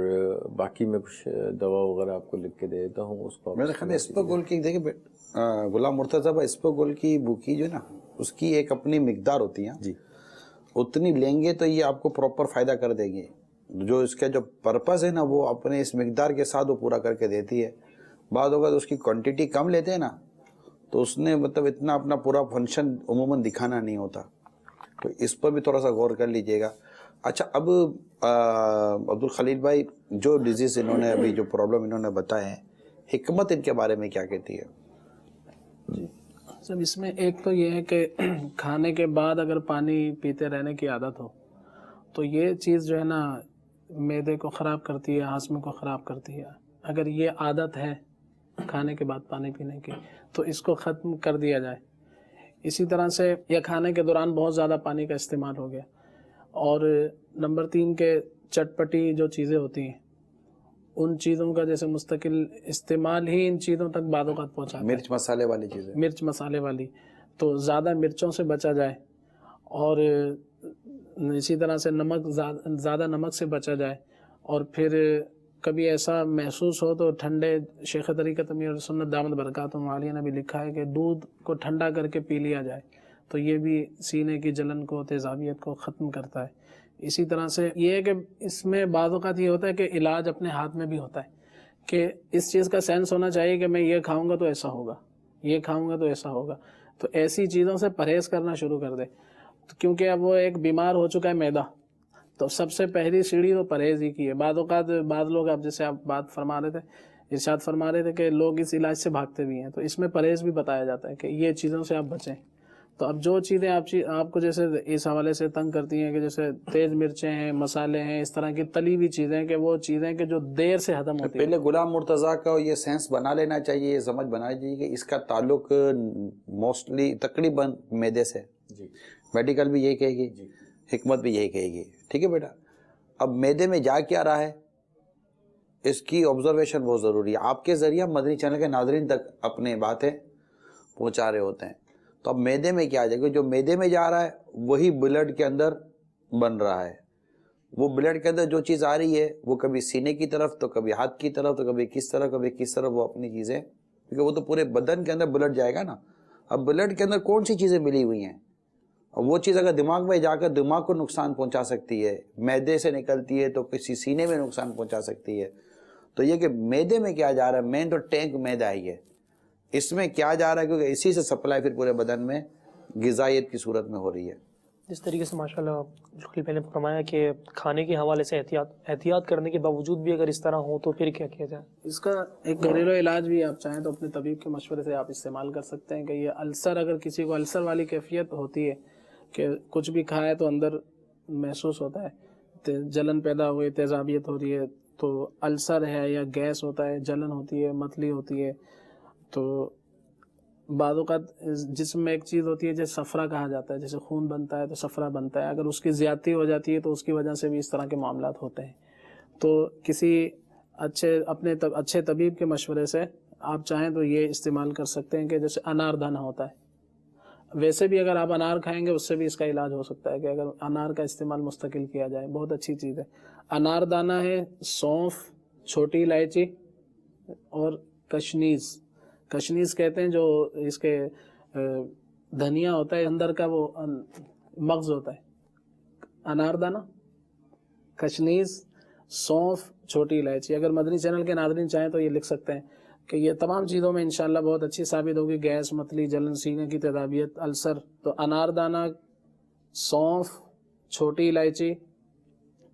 باقی میں کچھ دوا وغیرہ آپ کو لکھ کے دے دیتا ہوں, اس کو میرے خیال میں اسپغول کی, دیکھیں غلام مرتضیٰ بھائی, اسپغول کی بھوکی جو ہے نا اس کی ایک اپنی مقدار ہوتی ہے جی, اتنی لیں گے تو یہ آپ کو پراپر فائدہ کر دے گی. جو اس کا جو پرپز ہے نا وہ اپنے اس مقدار کے ساتھ وہ پورا کر کے دیتی ہے. بعض اوقات اس کی کوانٹٹی کم لیتے ہیں نا تو اس نے مطلب اتنا اپنا پورا فنکشن عموماً دکھانا نہیں ہوتا, تو اس پر بھی تھوڑا سا غور کر لیجئے گا. اچھا, اب عبدالخلیل بھائی, جو ڈیزیز انہوں نے ابھی جو پرابلم انہوں نے بتائے ہیں, حکمت ان کے بارے میں کیا کہتی ہے؟ جی سب اس میں ایک تو یہ ہے کہ کھانے کے بعد اگر پانی پیتے رہنے کی عادت ہو تو یہ چیز جو ہے نا معدے کو خراب کرتی ہے, ہاضمے کو خراب کرتی ہے. اگر یہ عادت ہے کھانے کے بعد پانی پینے کی تو اس کو ختم کر دیا جائے. اسی طرح سے یہ کھانے کے دوران بہت زیادہ پانی کا استعمال ہو گیا. اور نمبر 3 کے چٹپٹی جو چیزیں ہوتی ہیں ان چیزوں کا جیسے مستقل استعمال ہی ان چیزوں تک بعض اوقات پہنچاتا ہے. مرچ مسالے والی چیزیں, مرچ مسالے والی, تو زیادہ مرچوں سے بچا جائے. اور اسی طرح سے نمک, زیادہ نمک سے بچا جائے. اور پھر کبھی ایسا محسوس ہو تو ٹھنڈے, شیخ طریقت امیر سنت دامت برکاتہم عالیہ نے بھی لکھا ہے کہ دودھ کو ٹھنڈا کر کے پی لیا جائے, تو یہ بھی سینے کی جلن کو, تیزابیت کو ختم کرتا ہے. اسی طرح سے یہ ہے کہ اس میں بعض اوقات یہ ہوتا ہے کہ علاج اپنے ہاتھ میں بھی ہوتا ہے, کہ اس چیز کا سینس ہونا چاہیے کہ میں یہ کھاؤں گا تو ایسا ہوگا, یہ کھاؤں گا تو ایسا ہوگا. تو ایسی چیزوں سے پرہیز کرنا شروع کر دے, کیونکہ اب وہ ایک بیمار ہو چکا ہے معدہ, تو سب سے پہلی سیڑھی تو پرہیز ہی کی ہے. بعض اوقات بعض لوگ, اب جیسے آپ بات فرما رہے تھے, ارشاد فرما رہے تھے کہ لوگ اس علاج سے بھاگتے بھی ہیں, تو اس میں پرہیز بھی بتایا جاتا ہے کہ یہ چیزوں سے آپ بچیں. تو اب جو چیزیں آپ کو جیسے اس حوالے سے تنگ کرتی ہیں کہ جیسے تیز مرچیں ہیں, مسالے ہیں, اس طرح کی تلی ہوئی چیزیں, کہ وہ چیزیں کہ جو دیر سے ہضم ہوتی ہیں. پہلے غلام مرتضیٰ کا یہ سینس بنا لینا چاہیے, یہ سمجھ بنا چاہیے کہ اس کا تعلق موسٹلی تقریباً معدے سے. جی, میڈیکل بھی یہی کہے گی, حکمت بھی یہی کہے گی. ٹھیک ہے بیٹا, اب معدے میں جا کیا رہا ہے اس کی آبزرویشن بہت ضروری ہے. آپ کے ذریعہ مدنی چینل کے ناظرین تک اپنے باتیں پہنچا رہے ہوتے ہیں. تو اب معدے میں کیا جائے گا, جو معدے میں جا رہا ہے وہی بلڈ کے اندر بن رہا ہے. وہ بلڈ کے اندر جو چیز آ رہی ہے وہ کبھی سینے کی طرف, تو کبھی ہاتھ کی طرف, تو کبھی کس طرف, کبھی کس طرف, وہ اپنی چیزیں, کیونکہ وہ تو پورے بدن کے اندر بلڈ جائے گا نا. اب بلڈ کے اندر کون سی چیزیں ملی ہوئی ہیں, اور وہ چیز اگر دماغ میں جا کر دماغ کو نقصان پہنچا سکتی ہے, معدے سے نکلتی ہے تو کسی سینے میں نقصان پہنچا سکتی ہے. تو یہ کہ معدے میں کیا جا رہا ہے, مین تو ٹینک معدہ ہی ہے, اس میں کیا جا رہا ہے, کیونکہ اسی سے سپلائی پھر پورے بدن میں غذائیت کی صورت میں ہو رہی ہے. جس طریقے سے ماشاءاللہ جو پہلے فرمایا کہ کھانے کے حوالے سے احتیاط کرنے کے باوجود بھی اگر اس طرح ہو تو پھر کیا کیا جائے؟ اس کا ایک گھریلو علاج بھی آپ چاہیں تو اپنے طبیب کے مشورے سے آپ استعمال کر سکتے ہیں. کہ یہ السر, اگر کسی کو السر والی کیفیت ہوتی ہے کہ کچھ بھی کھائے تو اندر محسوس ہوتا ہے, جلن پیدا ہوئی, تیزابیت ہو رہی ہے, تو السر ہے, یا گیس ہوتا ہے, جلن ہوتی ہے, متلی ہوتی ہے. تو بعض اوقات جسم میں ایک چیز ہوتی ہے جیسے صفرا کہا جاتا ہے, جیسے خون بنتا ہے تو صفرا بنتا ہے, اگر اس کی زیادتی ہو جاتی ہے تو اس کی وجہ سے بھی اس طرح کے معاملات ہوتے ہیں. تو کسی اچھے طبیب کے مشورے سے آپ چاہیں تو یہ استعمال کر سکتے ہیں کہ جیسے انار دانہ ہوتا ہے, ویسے بھی اگر آپ انار کھائیں گے اس سے بھی اس کا علاج ہو سکتا ہے کہ اگر انار کا استعمال مستقل کیا جائے, بہت اچھی چیز ہے. انار دانہ ہے, سونف, چھوٹی الائچی اور کشنیز. کشنیز کہتے ہیں جو اس کے دھنیا ہوتا ہے, اندر کا وہ مغز ہوتا ہے. انار دانہ, کشنیز, سونف, چھوٹی الائچی. اگر مدنی چینل کے ناظرین چاہیں تو یہ لکھ سکتے ہیں کہ یہ تمام چیزوں میں انشاءاللہ بہت اچھی ثابت ہوگی. گیس, متلی, جلن, سینے کی تیزابیت, السر. تو انار دانہ, سونف, چھوٹی الائچی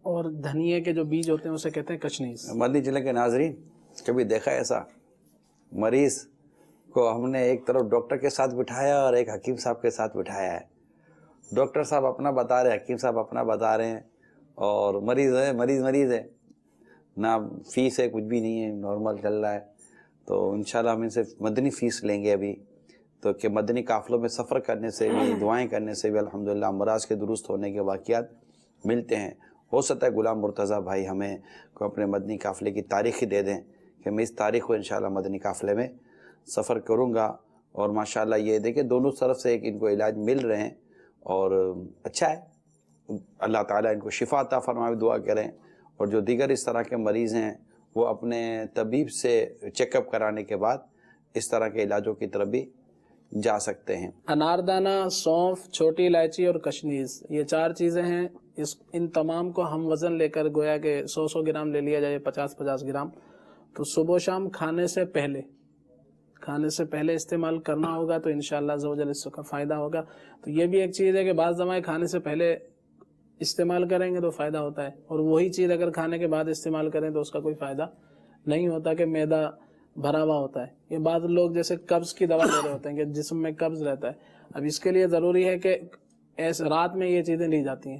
اور دھنیے کے جو بیج ہوتے ہیں اسے کہتے ہیں کشنیز. مدنی چینل کے ناظرین, کبھی دیکھا ایسا مریض کو ہم نے ایک طرف ڈاکٹر کے ساتھ بٹھایا اور ایک حکیم صاحب کے ساتھ بٹھایا ہے. ڈاکٹر صاحب اپنا بتا رہے ہیں, حکیم صاحب اپنا بتا رہے ہیں, اور مریض ہے, نہ فیس ہے, کچھ بھی نہیں ہے, نارمل چل رہا ہے. تو انشاءاللہ ہم ان سے مدنی فیس لیں گے ابھی, تو کہ مدنی قافلوں میں سفر کرنے سے بھی, دعائیں کرنے سے بھی الحمدللہ امراض کے درست ہونے کے واقعات ملتے ہیں. ہو سکتا ہے غلام مرتضیٰ بھائی ہمیں کو اپنے مدنی قافلے کی تاریخ ہی دے دیں کہ میں اس تاریخ کو انشاءاللہ مدنی قافلے میں سفر کروں گا. اور ماشاءاللہ یہ دیکھیں دونوں طرف سے ایک ان کو علاج مل رہے ہیں, اور اچھا ہے. اللہ تعالیٰ ان کو شفا عطا فرمائے, دعا کریں. اور جو دیگر اس طرح کے مریض ہیں وہ اپنے طبیب سے چیک اپ کرانے کے بعد اس طرح کے علاجوں کی طرف بھی جا سکتے ہیں. انار دانہ, سونف, چھوٹی الائچی اور کشنیز, یہ 4 چیزیں ہیں. ان تمام کو ہم وزن لے کر گویا کہ 100 گرام لے لیا جائے, 50 گرام. تو صبح و شام کھانے سے پہلے استعمال کرنا ہوگا, تو انشاءاللہ عزوجل اس کا فائدہ ہوگا. تو یہ بھی ایک چیز ہے کہ بعض دمائیں کھانے سے پہلے استعمال کریں گے تو فائدہ ہوتا ہے, اور وہی چیز اگر کھانے کے بعد استعمال کریں تو اس کا کوئی فائدہ نہیں ہوتا کہ معدہ بھرا ہوا ہوتا ہے. یہ بعض لوگ جیسے قبض کی دوا لے رہے ہوتے ہیں کہ جسم میں قبض رہتا ہے. اب اس کے لیے ضروری ہے کہ رات میں یہ چیزیں لی جاتی ہیں,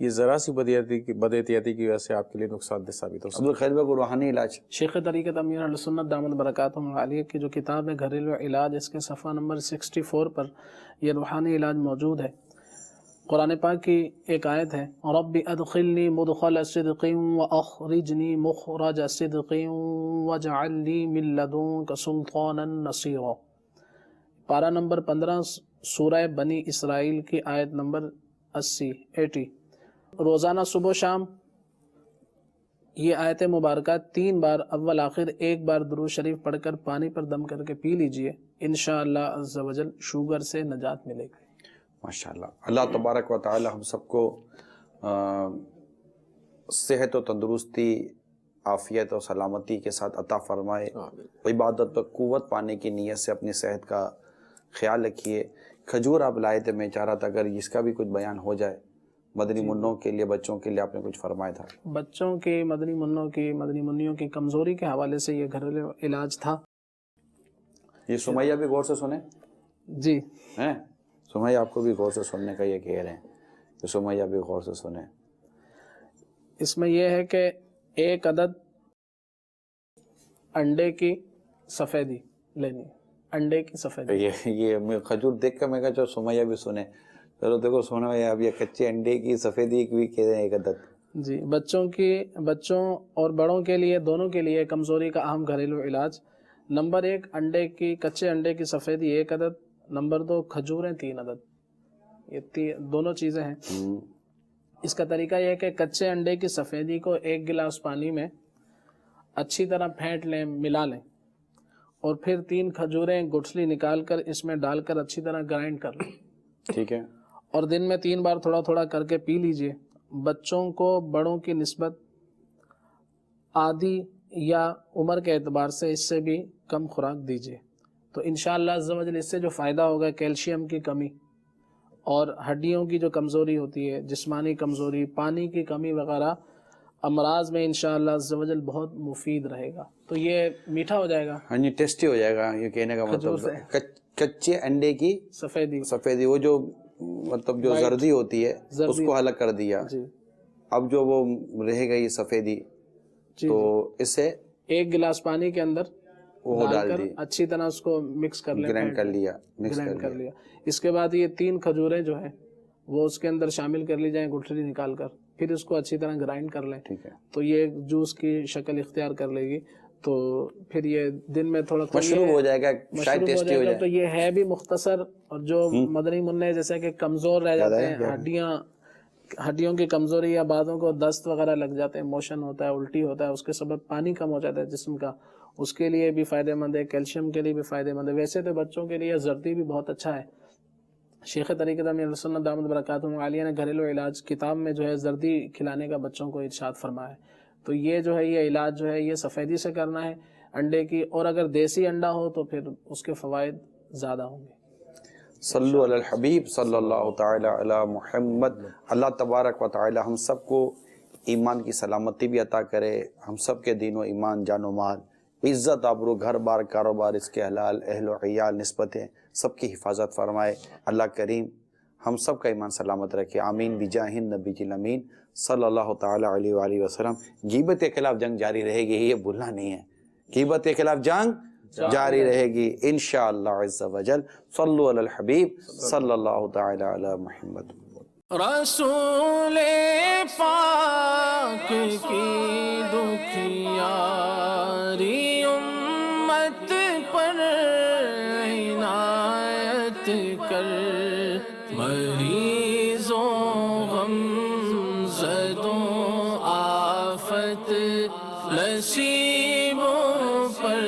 یہ ذرا سی بد احتیاطی کی وجہ سے آپ کے لیے نقصان دہ ثابت ہو سکتا ہے۔ عبدالخیر بھائی کو روحانی علاج شیخ طریقت امیر اہل سنت دامت برکاتہم عالیہ کی جو کتاب ہے گھریلو علاج، اس کے صفحہ نمبر 64 پر یہ روحانی علاج موجود ہے۔ قرآن پاک کی ایک آیت ہے، رب ادخلنی مدخل صدق واخرجنی مخرج صدق واجعل لی من لدنک سلطانا نصیرا۔ پارہ نمبر 15 سورہ بنی اسرائیل کی آیت نمبر 80 روزانہ صبح و شام یہ آیت مبارکہ 3 بار اول آخر 1 بار درود شریف پڑھ کر پانی پر دم کر کے پی لیجئے، انشاءاللہ عز و جل شوگر سے نجات ملے گی۔ ماشاءاللہ۔ اللہ تبارک و تعالی ہم سب کو صحت و تندرستی، عافیت اور سلامتی کے ساتھ عطا فرمائے۔ عبادت پر قوت پانے کی نیت سے اپنی صحت کا خیال رکھیے۔ کھجور آپ لائے تھے، میں چاہ رہا تھا اگر اس کا بھی کچھ بیان ہو جائے، مدنی منوں کے لیے، بچوں کے لیے آپ نے کچھ فرمایا تھا۔ بچوں کی مدنی منوں کی کمزوری کے حوالے سے یہ گھریلو علاج تھا۔ یہ سمیہ بھی غور سے سنیں جی ہیں، سمیہ آپ کو بھی غور سے سننے کا یہ کہہ رہے ہیں کہ سمیہ بھی غور سے سنیں۔ اس میں یہ ہے کہ 1 عدد انڈے کی سفیدی لینی ہے، انڈے کی سفیدی۔ یہ میں کھجور دیکھ کر میں کہا چلو سمیہ بھی سنیں، چلو دیکھو سونا ہے اب یہ کچے انڈے کی سفیدی بھی کہہ رہے ہیں 1 عدد۔ جی بچوں اور بڑوں کے لیے، دونوں کے لیے کمزوری کا اہم گھریلو علاج، نمبر 1 کچے انڈے کی سفیدی 1 عدد، نمبر 2 کھجوریں 3 عدد۔ یہ دونوں چیزیں ہیں۔ اس کا طریقہ یہ ہے کہ کچے انڈے کی سفیدی کو 1 گلاس پانی میں اچھی طرح پھینٹ لیں، ملا لیں، اور پھر 3 کھجوریں گٹھلی نکال کر اس میں ڈال کر اچھی طرح گرائنڈ کر لیں، ٹھیک ہے، اور دن میں 3 بار تھوڑا تھوڑا کر کے پی لیجئے۔ بچوں کو بڑوں کی نسبت آدھی یا عمر کے اعتبار سے اس سے بھی کم خوراک دیجئے، تو انشاءاللہ عز و جل اس سے جو فائدہ ہوگا، کیلشیم کی کمی اور ہڈیوں کی جو کمزوری ہوتی ہے، جسمانی کمزوری، پانی کی کمی وغیرہ امراض میں انشاءاللہ عز و جل بہت مفید رہے گا۔ تو یہ میٹھا ہو جائے گا، ہاں جی، ٹیسٹی ہو جائے گا، یہ کہنے کا مطلب کچے انڈے کی سفیدی وہ جو مطلب جو زردی ہوتی ہے اس کو الگ کر دیا، اب جو وہ رہے گا یہ سفیدی، تو اس سے 1 گلاس پانی کے اندر وہ ڈال دی، اچھی طرح اس کو مکس کر لیں، گرائنڈ کر لیا۔ اس کے بعد یہ 3 کھجوریں جو ہیں وہ اس کے اندر شامل کر لی جائیں گٹھلی نکال کر، پھر اس کو اچھی طرح گرائنڈ کر لیں، تو یہ جوس کی شکل اختیار کر لے گی، تو پھر یہ دن میں تھوڑا مشروب ہو جائے گا، شاید ٹیسٹی ہو جائے۔ تو یہ ہے بھی مختصر، اور جو مدنی منع جیسے کہ کمزور رہ جاتے ہیں، ہڈیوں کی کمزوری، یا بعضوں کو دست وغیرہ لگ جاتے ہیں، موشن ہوتا ہے، الٹی ہوتا ہے، اس کے سبب پانی کم ہو جاتا ہے جسم کا، اس کے لیے بھی فائدہ مند ہے، کیلشیم کے لیے بھی فائدہ مند ہے۔ ویسے تو بچوں کے لیے زردی بھی بہت اچھا ہے۔ شیخ طریقت امیر سنت دامت برکاتہم عالیہ نے گھریلو علاج کتاب میں جو ہے زردی کھلانے کا بچوں کو ارشاد فرمایا ہے۔ تو یہ جو ہے یہ علاج جو ہے یہ سفیدی سے کرنا ہے انڈے کی، اور اگر دیسی انڈا ہو تو پھر اس کے فوائد زیادہ ہوں گے۔ صلو علی الحبیب صلی اللہ تعالی علی محمد۔ اللہ تبارک و تعالی ہم سب کو ایمان کی سلامتی بھی عطا کرے، ہم سب کے دین و ایمان، جان و مال، عزت، آبرو، گھر بار، کاروبار، اس کے حلال، اہل و عیال، نسبتیں، سب کی حفاظت فرمائے۔ اللہ کریم ہم سب کا ایمان سلامت رکھے، آمین بجاہ النبی الامین صلی اللہ تعالی علیہ وآلہ وسلم۔ غیبت کے خلاف جنگ جاری رہے گی، یہ بھولنا نہیں ہے، غیبت کے خلاف جنگ جاری رہے گی انشاءاللہ عز و جل۔ صلو علی الحبیب صلی اللہ تعالی علی محمد۔ رسول پاک کی دکھیاری امت پر عنایت کر، مریضوں غم زدوں آفت نصیبوں پر